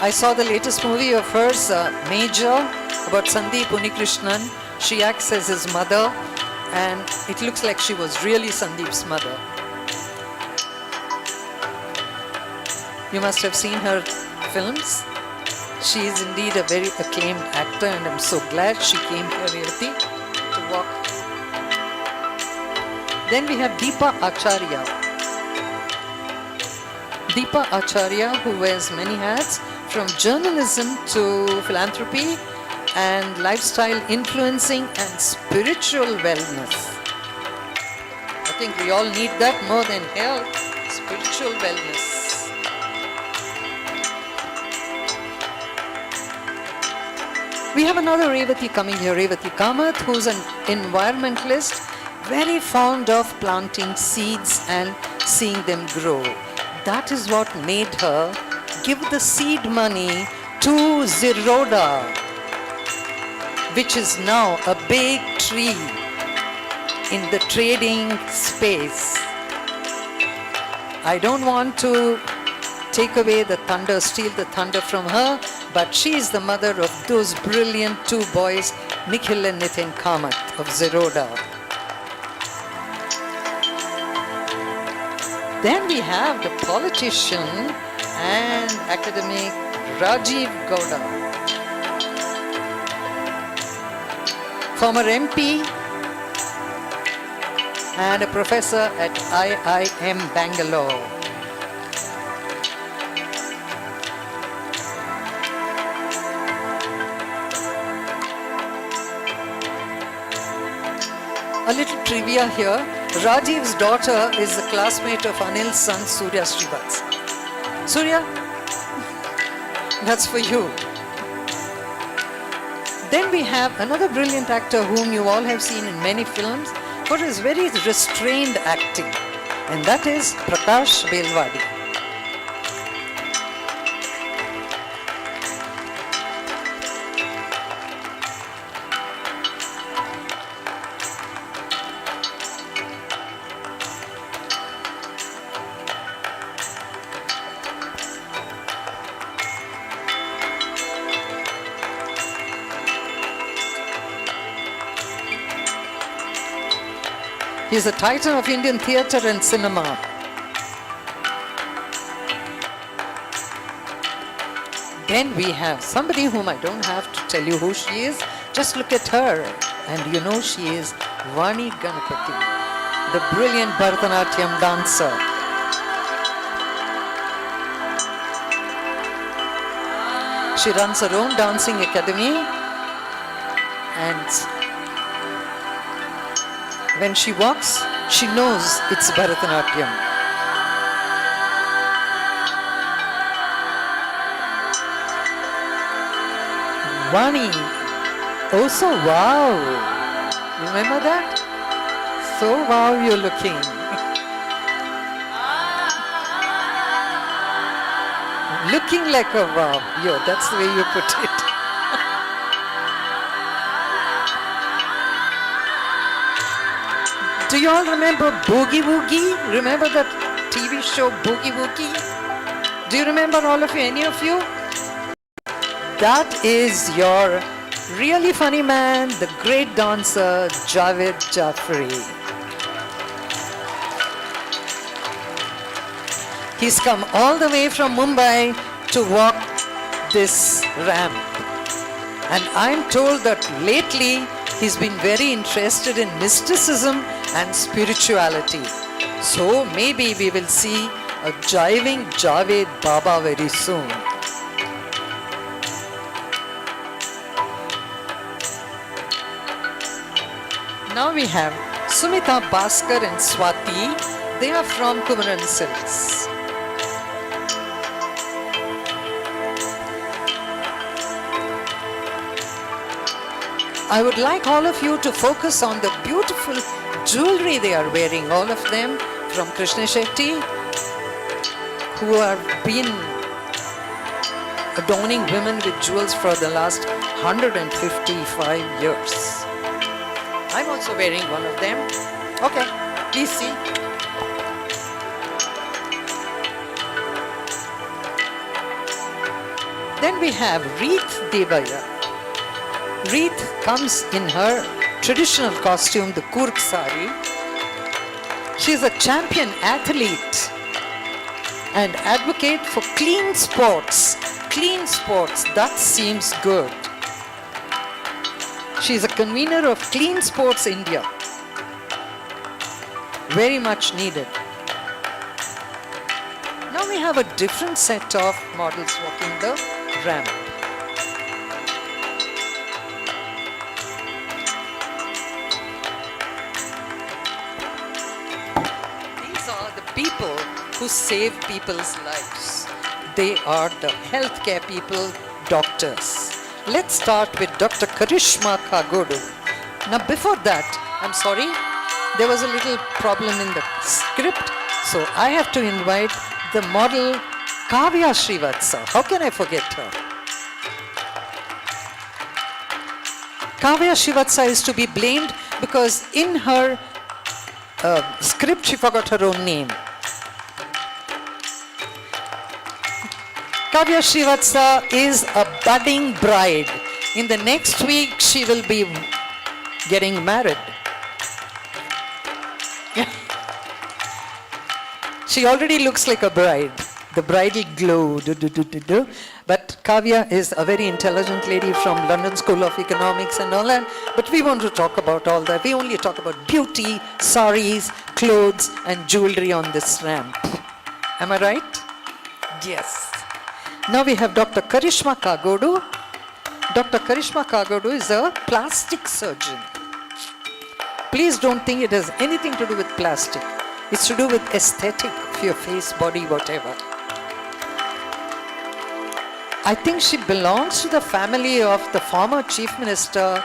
I saw the latest movie of hers, Major, about Sandeep Unikrishnan. She acts as his mother, and it looks like she was really Sandeep's mother. You must have seen her films. She is indeed a very acclaimed actor, and I'm so glad she came here, Revati, to walk. Then we have Deepa Acharya. Deepa Acharya, who wears many hats, from journalism to philanthropy and lifestyle influencing and spiritual wellness. I think we all need that more than health, spiritual wellness. We have another Revati coming here, Revati Kamath, who's an environmentalist, very fond of planting seeds and seeing them grow. That is what made her give the seed money to Zeroda, which is now a big tree in the trading space. I don't want to take away the thunder, steal the thunder from her, but she is the mother of those brilliant two boys, Nikhil and Nitin Kamath of Zeroda. Then we have the politician and academic Rajiv Gowda, former MP and a professor at IIM Bangalore. A little trivia here. Rajiv's daughter is the classmate of Anil's son Surya Srivatsa. Surya, that's for you. Then we have another brilliant actor whom you all have seen in many films for his very restrained acting, and that is Prakash Belwadi. He is a titan of Indian theatre and cinema. Then we have somebody whom I don't have to tell you who she is. Just look at her and you know she is Vani Ganapati, the brilliant Bharatanatyam dancer. She runs her own dancing academy, and when she walks, she knows it's Bharatanatyam. Vani, oh so wow, remember that? So wow you're looking. Looking like a wow, yo, that's the way you put it. Do you all remember Boogie Woogie? Remember that TV show Boogie Woogie? Do you remember all of you, any of you? That is your really funny man, the great dancer Javed Jafri. He's come all the way from Mumbai to walk this ramp. And I'm told that lately he's been very interested in mysticism and spirituality. So maybe we will see a jiving Javed Baba very soon. Now we have Sumita Bhaskar and Swati. They are from Kumaran Silks. I would like all of you to focus on the beautiful jewelry they are wearing, all of them from Krishna Shetty, who have been adorning women with jewels for the last 155 years. I'm also wearing one of them. Okay, please see. Then we have Reeth Devaya. Reeth comes in her traditional costume, the Kurk sari. She is a champion athlete and advocate for clean sports. Clean sports, that seems good. She is a convener of Clean Sports India. Very much needed. Now we have a different set of models walking the ramp. People who save people's lives. They are the healthcare people, doctors. Let's start with Dr. Karishma Kagodu. Now before that, I'm sorry, there was a little problem in the script, so I have to invite the model Kavya Srivatsa. How can I forget her? Kavya Srivatsa is to be blamed because in her script she forgot her own name. Kavya Srivatsa is a budding bride. In the next week, she will be getting married. She already looks like a bride. the bridal glow. But Kavya is a very intelligent lady from London School of Economics and all that. But we want to talk about all that. We only talk about beauty, saris, clothes, and jewelry on this ramp. Am I right? Yes. Now we have Dr. Karishma Kagodu. Dr. Karishma Kagodu is a plastic surgeon. Please don't think it has anything to do with plastic. It's to do with aesthetic of your face, body, whatever. I think she belongs to the family of the former Chief Minister,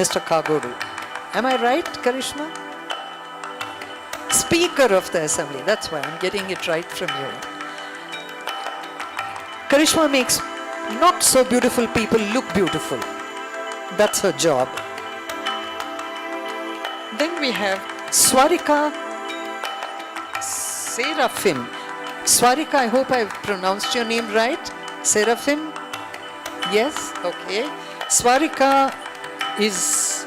Mr. Kagodu. Am I right, Karishma? Speaker of the Assembly. That's why I'm getting it right from you. Karishma makes not so beautiful people look beautiful. That's her job. Then we have Swarika Seraphim. Swarika, I hope I've pronounced your name right. Seraphim? Yes? Okay. Swarika is...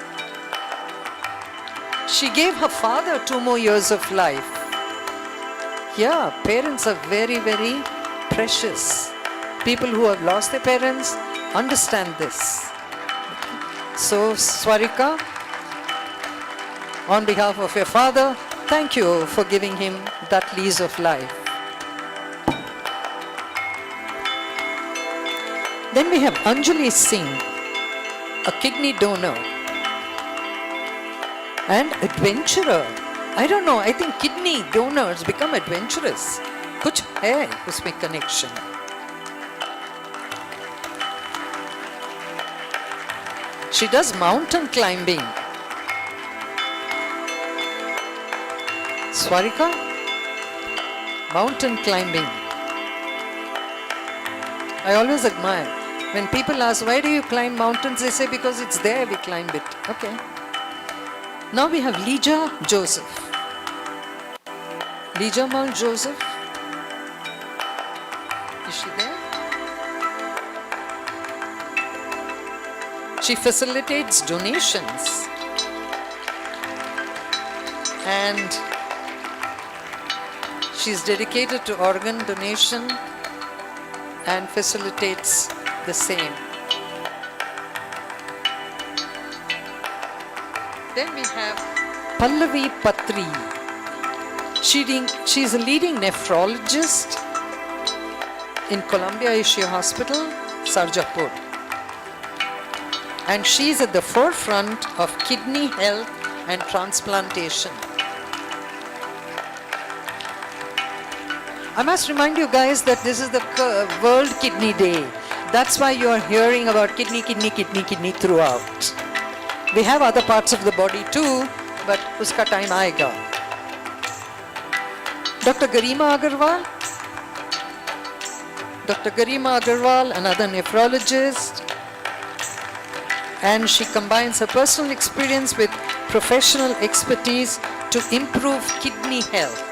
She gave her father 2 more years of life. Yeah, parents are very, very precious. People who have lost their parents understand this. So, Swarika, on behalf of your father, thank you for giving him that lease of life. Then we have Anjali Singh, a kidney donor and adventurer. I don't know, I think kidney donors become adventurous. Kuch hai usme connection. She does mountain climbing. Swarika, mountain climbing. I always admire. When people ask, why do you climb mountains? They say, because it's there, we climb it. Okay. Now we have Lija Joseph. Lija Mal Joseph. Is she there? She facilitates donations. And she's dedicated to organ donation and facilitates the same. Then we have Pallavi Patri. She's a leading nephrologist in Columbia Asia Hospital, Sarjapur. And she's at the forefront of kidney health and transplantation. I must remind you guys that this is the World Kidney Day. That's why you are hearing about kidney throughout. We have other parts of the body too, but uska time aayega. Dr. Garima Agarwal. Dr. Garima Agarwal, another nephrologist. And she combines her personal experience with professional expertise to improve kidney health.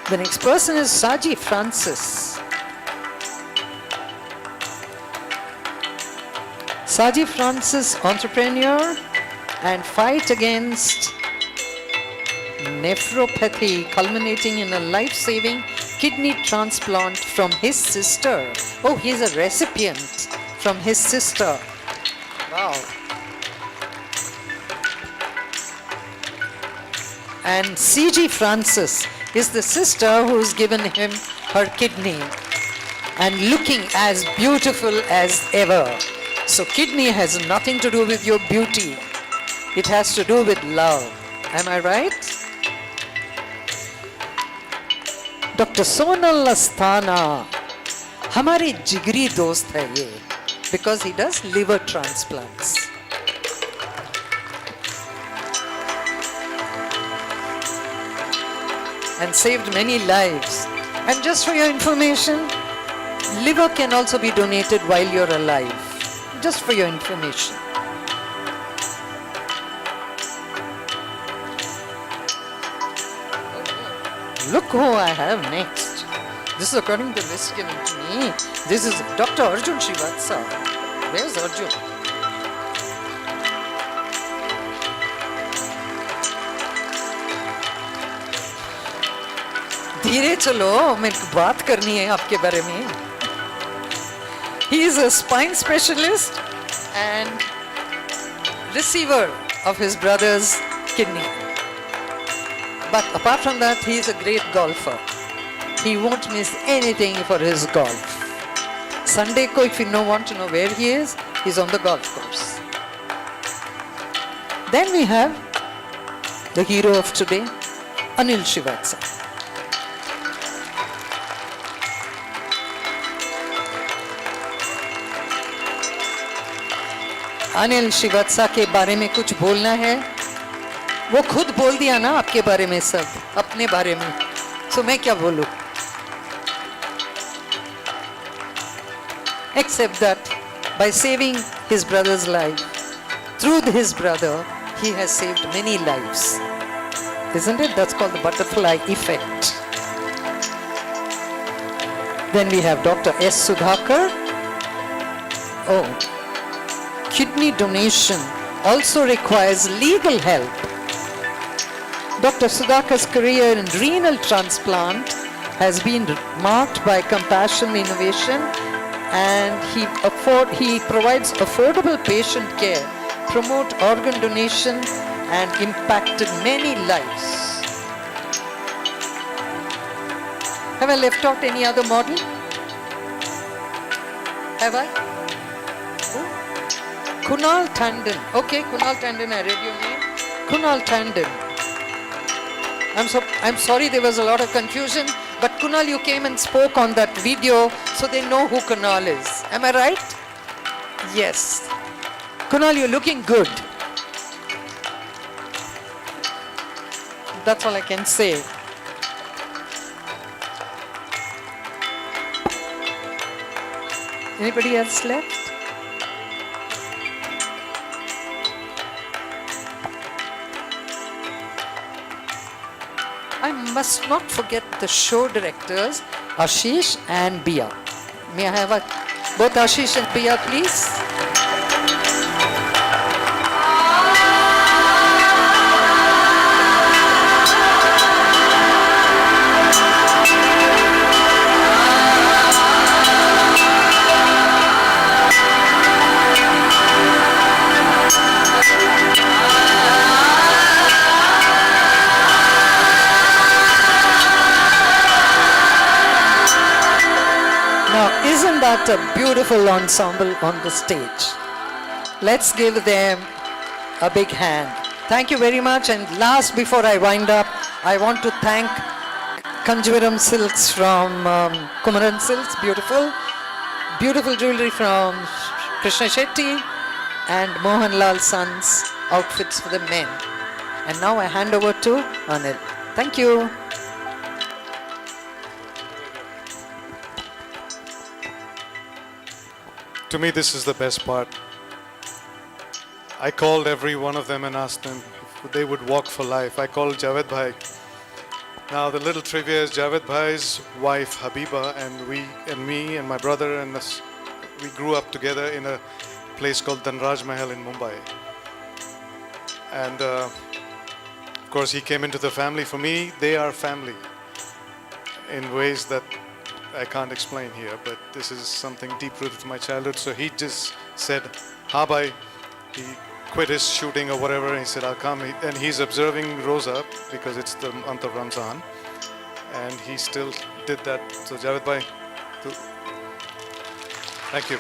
The next person is Saji Francis. Saji Francis, entrepreneur and fight against nephropathy, culminating in a life-saving kidney transplant from his sister. Oh, he's a recipient from his sister. Wow. And CG Francis is the sister who's given him her kidney and looking as beautiful as ever. So kidney has nothing to do with your beauty. It has to do with love. Am I right? Dr. Sonal Asthana, हमारे जिगरी दोस्त है ये, because he does liver transplants. And saved many lives. And just for your information, liver can also be donated while you're alive. Just for your information. Look who I have next. This is according to the list given to me. This is Dr. Arjun Srivatsa. Where's Arjun? धीरे चलो, मेरे को बात करनी है आपके बारे में. He is a spine specialist and receiver of his brother's kidney. But apart from that, he is a great golfer. He won't miss anything for his golf. Sunday ko, if you want to know where he is, he's on the golf course. Then we have the hero of today, Anil Srivatsa. Anil श्रीवात्सा के बारे में कुछ बोलना है. वो खुद बोल दिया ना आपके बारे में, सब अपने बारे में. सो मैं क्या बोलूं? Except that by saving his brother's life, through his brother, he has saved many lives. Isn't it? That's called the butterfly effect. Then we have Dr. S. Sudhakar. Oh, kidney donation also requires legal help. Dr. Sudhakar's career in renal transplant has been marked by compassion, innovation, and he provides affordable patient care, promote organ donation, and impacted many lives. Have I left out any other model? Have I? Kunal Tandon. Okay, Kunal Tandon, I read your name. Kunal Tandon. I'm sorry there was a lot of confusion, but Kunal, you came and spoke on that video, so they know who Kunal is. Am I right? Yes. Kunal, you're looking good. That's all I can say. Anybody else left? I must not forget the show directors, Ashish and Bia. May I have both Ashish and Bia, please? Isn't that a beautiful ensemble on the stage? Let's give them a big hand. Thank you very much. And last, before I wind up, I want to thank Kanjivaram Silks from Kumaran Silks, beautiful. Beautiful jewelry from Krishna Shetty and Mohanlal Sons outfits for the men. And now I hand over to Anil. Thank you. To me, this is the best part. I called every one of them and asked them if they would walk for life. I called Javed Bhai. Now, the little trivia is Javed Bhai's wife, Habiba, and me and my brother, and we grew up together in a place called Dhanraj Mahal in Mumbai. And of course, he came into the family. For me, they are family in ways that I can't explain here, but this is something deep-rooted to my childhood. So he just said, "Ha bhai." He quit his shooting or whatever, and he said, "I'll come." And he's observing Roza because it's the month of Ramzan, and he still did that. So Javed bhai, thank you.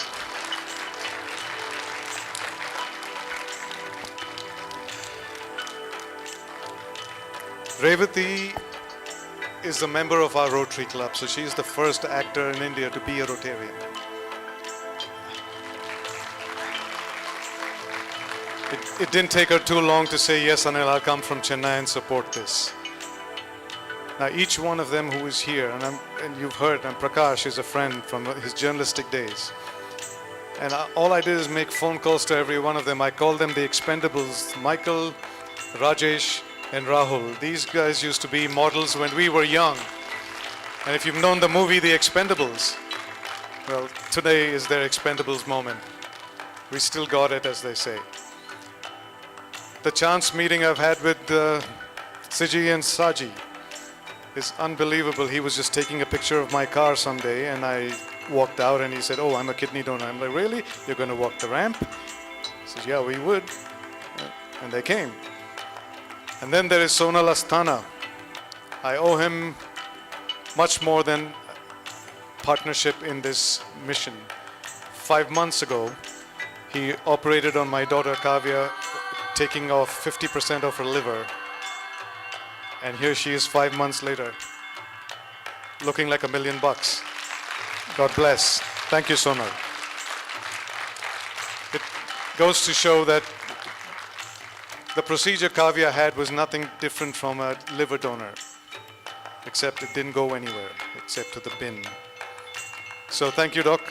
Revati is a member of our Rotary Club, so she is the first actor in India to be a Rotarian. It didn't take her too long to say, "Yes, Anil, I'll come from Chennai and support this." Now, each one of them who is here, and you've heard, and Prakash is a friend from his journalistic days. And all I did is make phone calls to every one of them. I called them the Expendables, Michael, Rajesh, and Rahul. These guys used to be models when we were young. And if you've known the movie The Expendables, well, today is their Expendables moment. We still got it, as they say. The chance meeting I've had with Siji and Saji, is unbelievable. He was just taking a picture of my car someday, and I walked out, and he said, "Oh, I'm a kidney donor." I'm like, "Really? You're going to walk the ramp?" He says, "Yeah, we would." And they came. And then there is Sonal Asthana. I owe him much more than partnership in this mission. 5 months ago, he operated on my daughter Kavya, taking off 50% of her liver. And here she is 5 months later, looking like $1 million. God bless. Thank you, Sonal. It goes to show that the procedure Kavya had was nothing different from a liver donor, except it didn't go anywhere, except to the bin. So thank you, Doc.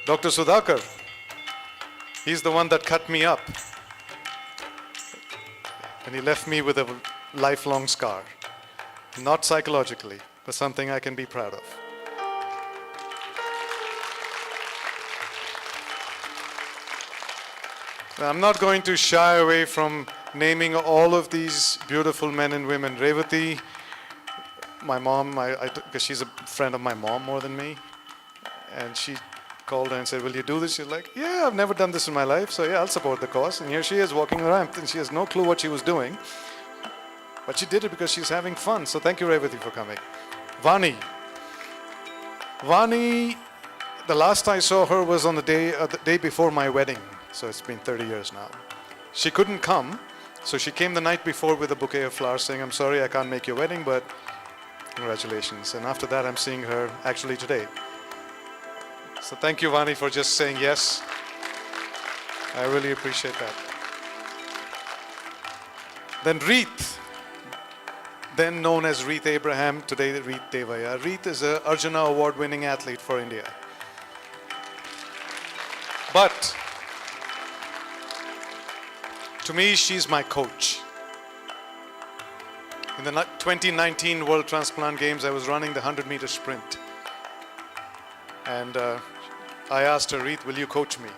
Dr. Sudhakar, he's the one that cut me up. And he left me with a lifelong scar. Not psychologically, but something I can be proud of. Now, I'm not going to shy away from naming all of these beautiful men and women. Revati, my mom, because she's a friend of my mom more than me. And she called her and said, "Will you do this?" She's like, "Yeah, I've never done this in my life, so yeah, I'll support the cause." And here she is walking the ramp, and she has no clue what she was doing. But she did it because she's having fun. So thank you, Revati, for coming. Vani. Vani, the last I saw her was on the day before my wedding. So it's been 30 years now. She couldn't come, so she came the night before with a bouquet of flowers saying, "I'm sorry I can't make your wedding, but congratulations." And after that, I'm seeing her actually today. So thank you, Vani, for just saying yes. I really appreciate that. Then Reet, then known as Reet Abraham, today Reet Devaya. Reet is an Arjuna Award-winning athlete for India. But to me, she's my coach. In the 2019 World Transplant Games, I was running the 100-meter sprint. And I asked her, "Reet, will you coach me?"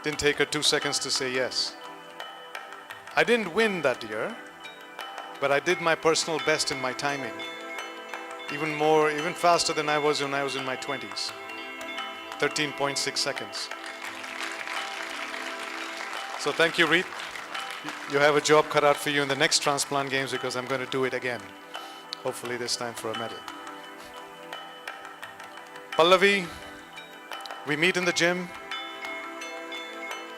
Didn't take her 2 seconds to say yes. I didn't win that year, but I did my personal best in my timing. Even faster than I was when I was in my 20s. 13.6 seconds. So thank you, Reet. You have a job cut out for you in the next transplant games because I'm going to do it again. Hopefully this time for a medal. Pallavi, we meet in the gym.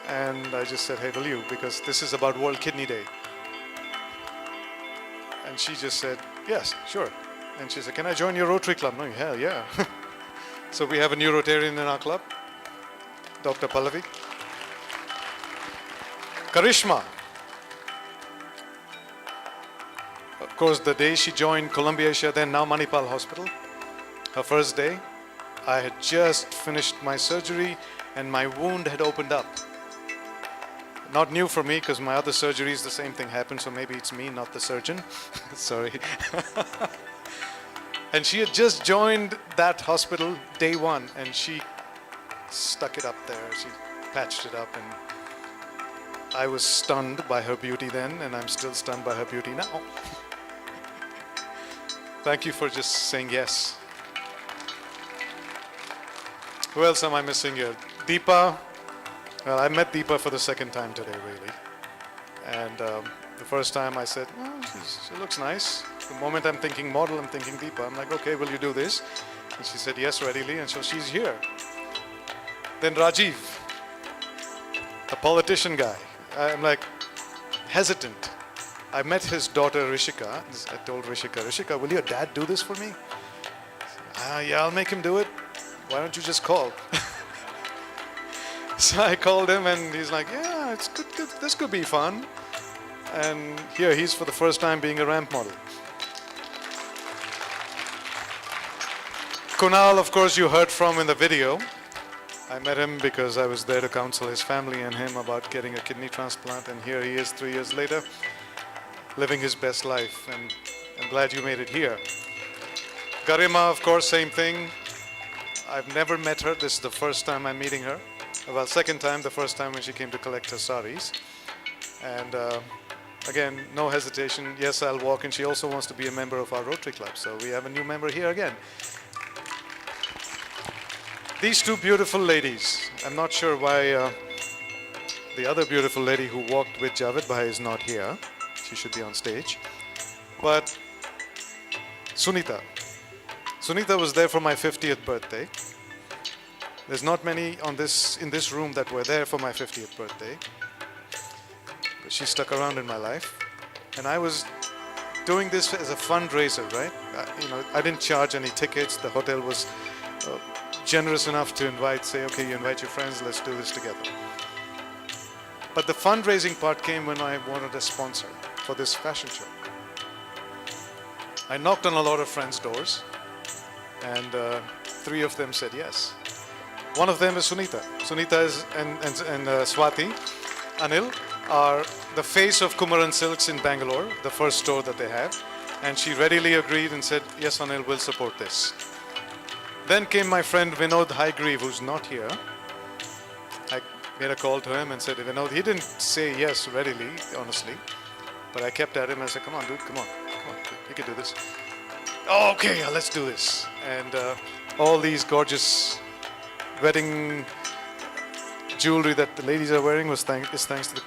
And I just said, "Hey, will you?" Because this is about World Kidney Day. And she just said, "Yes, sure." And she said, "Can I join your Rotary Club?" No, hell yeah. So we have a new Rotarian in our club, Dr. Pallavi. Karishma. Of course, the day she joined Columbia Asia, then now Manipal Hospital, her first day, I had just finished my surgery and my wound had opened up. Not new for me because my other surgeries, the same thing happened, so maybe it's me, not the surgeon. Sorry. And she had just joined that hospital day one and she stuck it up there. She patched it up and I was stunned by her beauty then and I'm still stunned by her beauty now. Thank you for just saying yes. Who else am I missing here? Deepa. Well, I met Deepa for the second time today, really. And the first time I said, "Oh, she looks nice." The moment I'm thinking model, I'm thinking Deepa. I'm like, "Okay, will you do this?" And she said, "Yes, readily." And so she's here. Then Rajiv, a politician guy. I'm like hesitant. I met his daughter Rishika. I told Rishika, "Will your dad do this for me?" Yeah, I'll make him do it. Why don't you just call? So I called him and he's like, "Yeah, it's good. This could be fun." And here he's for the first time being a ramp model. Kunal, of course, you heard from in the video. I met him because I was there to counsel his family and him about getting a kidney transplant. And here he is 3 years later, living his best life. And I'm glad you made it here. Garima, of course, same thing. I've never met her. This is the first time I'm meeting her. Well, second time, the first time when she came to collect her saris. And again, no hesitation. Yes, I'll walk. And she also wants to be a member of our Rotary Club. So we have a new member here again. These two beautiful ladies. I'm not sure why the other beautiful lady who walked with Javed Bhai is not here. She should be on stage. But Sunita. Sunita was there for my 50th birthday. There's not many in this room that were there for my 50th birthday. But she stuck around in my life. And I was doing this as a fundraiser, right? I didn't charge any tickets. The hotel was generous enough to say, okay, you invite your friends, let's do this together. But the fundraising part came when I wanted a sponsor for this fashion show. I knocked on a lot of friends' doors, and 3 of them said yes. One of them is Sunita. Sunita and Swati, Anil, are the face of Kumaran Silks in Bangalore, the first store that they have. And she readily agreed and said, yes, Anil, we'll support this. Then came my friend Vinod Hygrieve, who's not here. I made a call to him and said, Vinod, he didn't say yes readily, honestly. But I kept at him and I said, come on, dude, come on, you can do this. Oh, okay, let's do this. And all these gorgeous wedding jewelry that the ladies are wearing is thanks to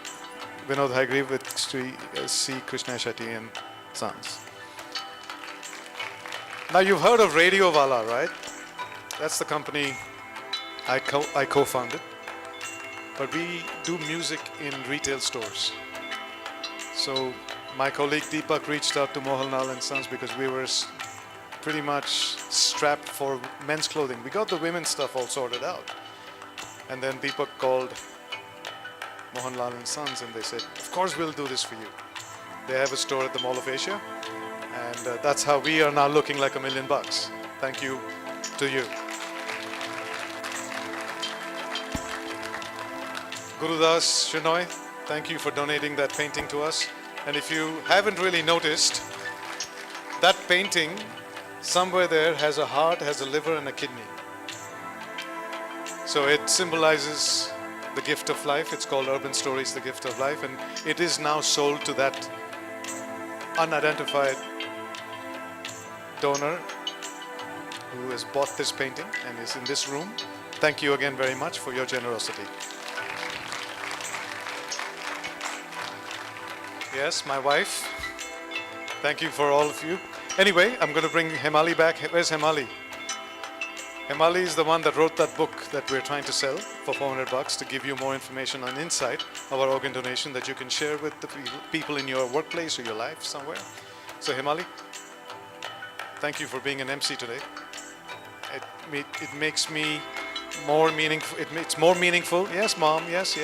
Vinod Hygrieve with C. Krishna Shetty and Sons. Now you've heard of Radio Wala, right? That's the company I co-founded. But we do music in retail stores. So my colleague Deepak reached out to Mohanlal and Sons because we were pretty much strapped for men's clothing. We got the women's stuff all sorted out. And then Deepak called Mohanlal and Sons and they said, of course we'll do this for you. They have a store at the Mall of Asia. And that's how we are now looking like $1 million. Thank you to you. Gurudas Shinoy, thank you for donating that painting to us. And if you haven't really noticed, that painting somewhere there has a heart, has a liver and a kidney. So it symbolizes the gift of life. It's called Urban Stories, the Gift of Life. And it is now sold to that unidentified donor who has bought this painting and is in this room. Thank you again very much for your generosity. Yes, my wife. Thank you for all of you. Anyway, I'm going to bring Hemali back. Where's Hemali? Hemali is the one that wrote that book that we're trying to sell for $400 to give you more information on insight of our organ donation that you can share with the people in your workplace or your life somewhere. So Hemali, thank you for being an MC today. It makes me more meaningful. It's more meaningful. Yes, Mom. Yes.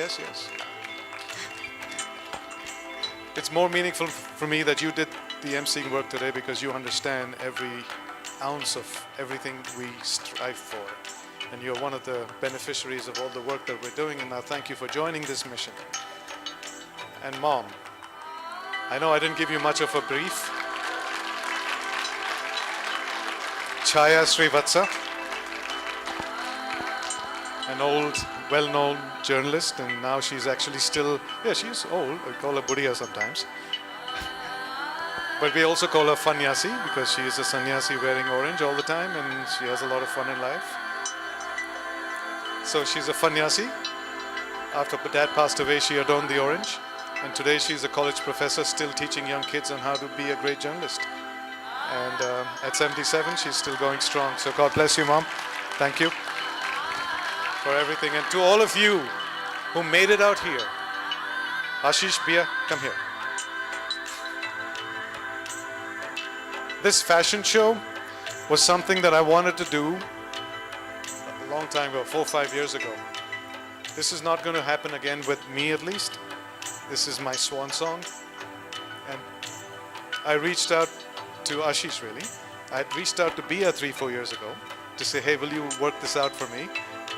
It's more meaningful for me that you did the emceeing work today because you understand every ounce of everything we strive for. And you're one of the beneficiaries of all the work that we're doing. And now thank you for joining this mission. And Mom, I know I didn't give you much of a brief. Chaya Srivatsa, an old, well-known journalist, and now she's actually still, she's old. We call her Buddhiya sometimes. But we also call her Fanyasi because she is a sannyasi wearing orange all the time and she has a lot of fun in life. So she's a Fanyasi. After Dad passed away, she adorned the orange. And today she's a college professor still teaching young kids on how to be a great journalist. And at 77, she's still going strong. So God bless you, Mom. Thank you for everything. And to all of you who made it out here, Ashish, Bia, come here. This fashion show was something that I wanted to do a long time ago, 4 or 5 years ago. This is not going to happen again with me at least. This is my swan song. And I reached out to Ashish really. I had reached out to Bia 3-4 years ago to say, hey, will you work this out for me?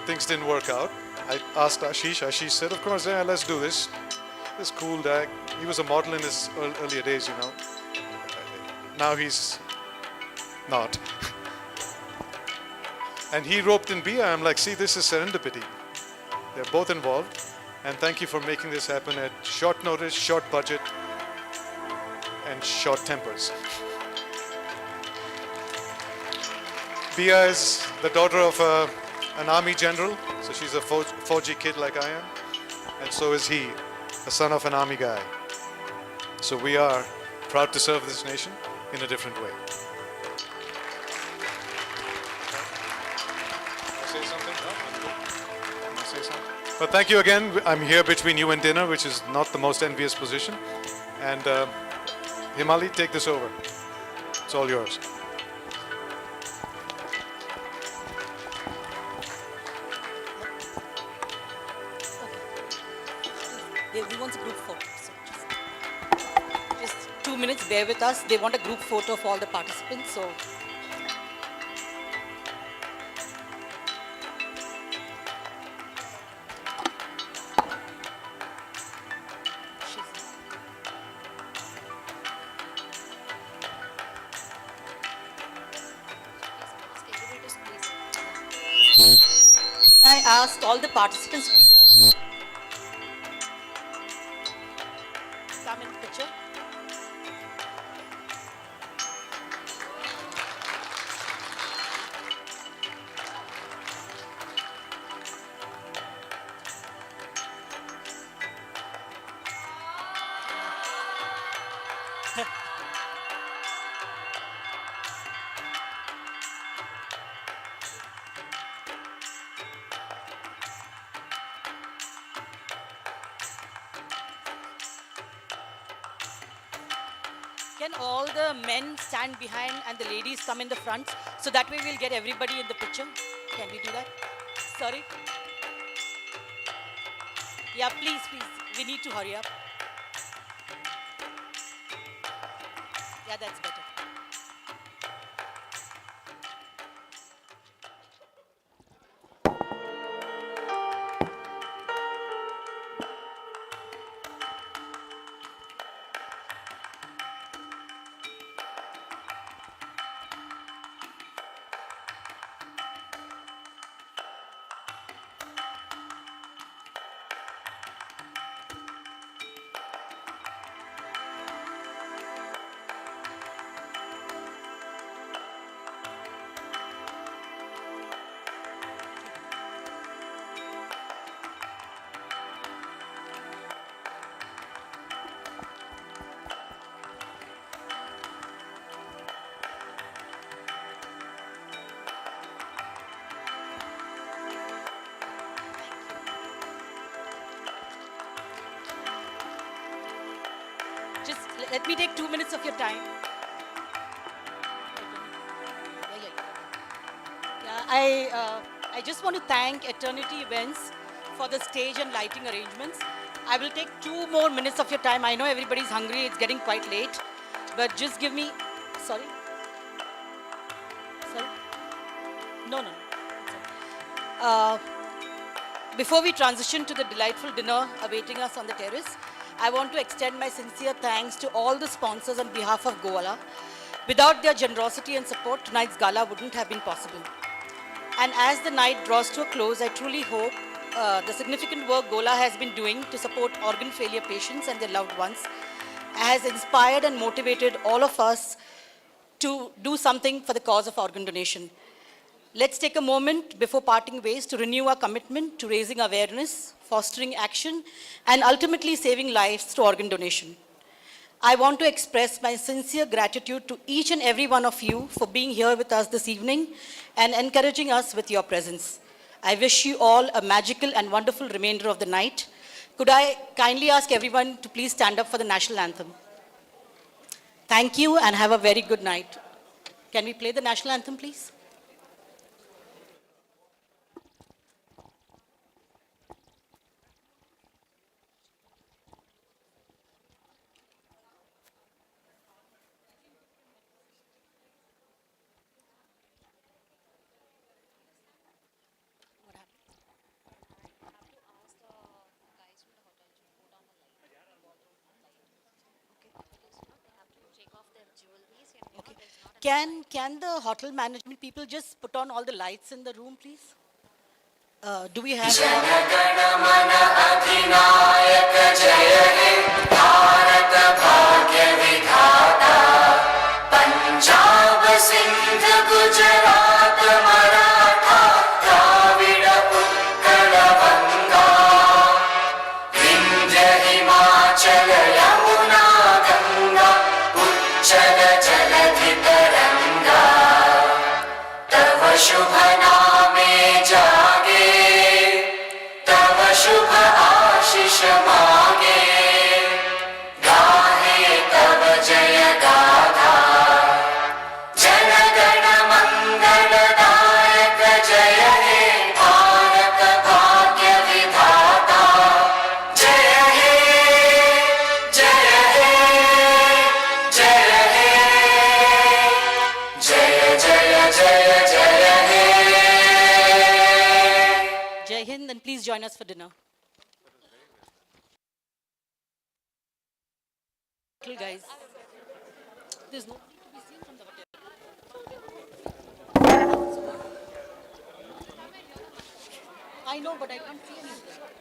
Things didn't work out. I asked Ashish. Ashish said, of course, yeah, let's do this. This cool guy. He was a model in his earlier days, you know. Now he's not. And he roped in Bia. I'm like, see, this is serendipity. They're both involved. And thank you for making this happen at short notice, short budget. and short tempers. Bia is the daughter of an army general, so she's a Fauji kid like I am, and so is he, the son of an army guy. So we are proud to serve this nation in a different way. Say something? No? That's good. Want to say something? But thank you again. I'm here between you and dinner, which is not the most envious position. And Himali, take this over. It's all yours. He wants a group photo. So just 2 minutes, bear with us. They want a group photo of all the participants. So can I ask all the participants, please? Come in the picture. Can all the men stand behind and the ladies come in the front? So that way we'll get everybody in the picture. Can we do that? Sorry? Yeah, please, please. We need to hurry up. Yeah, that's better. Just let me take 2 minutes of your time. Yeah, I just want to thank Eternity Events for the stage and lighting arrangements. I will take 2 more minutes of your time. I know everybody's hungry. It's getting quite late. But just give me... Sorry? Sorry? No, no. Before we transition to the delightful dinner awaiting us on the terrace, I want to extend my sincere thanks to all the sponsors on behalf of Goala. Without their generosity and support, tonight's gala wouldn't have been possible. And as the night draws to a close, I truly hope the significant work Goala has been doing to support organ failure patients and their loved ones has inspired and motivated all of us to do something for the cause of organ donation. Let's take a moment before parting ways to renew our commitment to raising awareness, fostering action, and ultimately saving lives through organ donation. I want to express my sincere gratitude to each and every one of you for being here with us this evening and encouraging us with your presence. I wish you all a magical and wonderful remainder of the night. Could I kindly ask everyone to please stand up for the national anthem? Thank you and have a very good night. Can we play the national anthem, please? Can the hotel management people just put on all the lights in the room, please? Do we have... Jaya He, Bharat Bhagya Vidhana. please join us for dinner. Guys, there's nobody to be seen from the hotel. I know, but I can't see anything.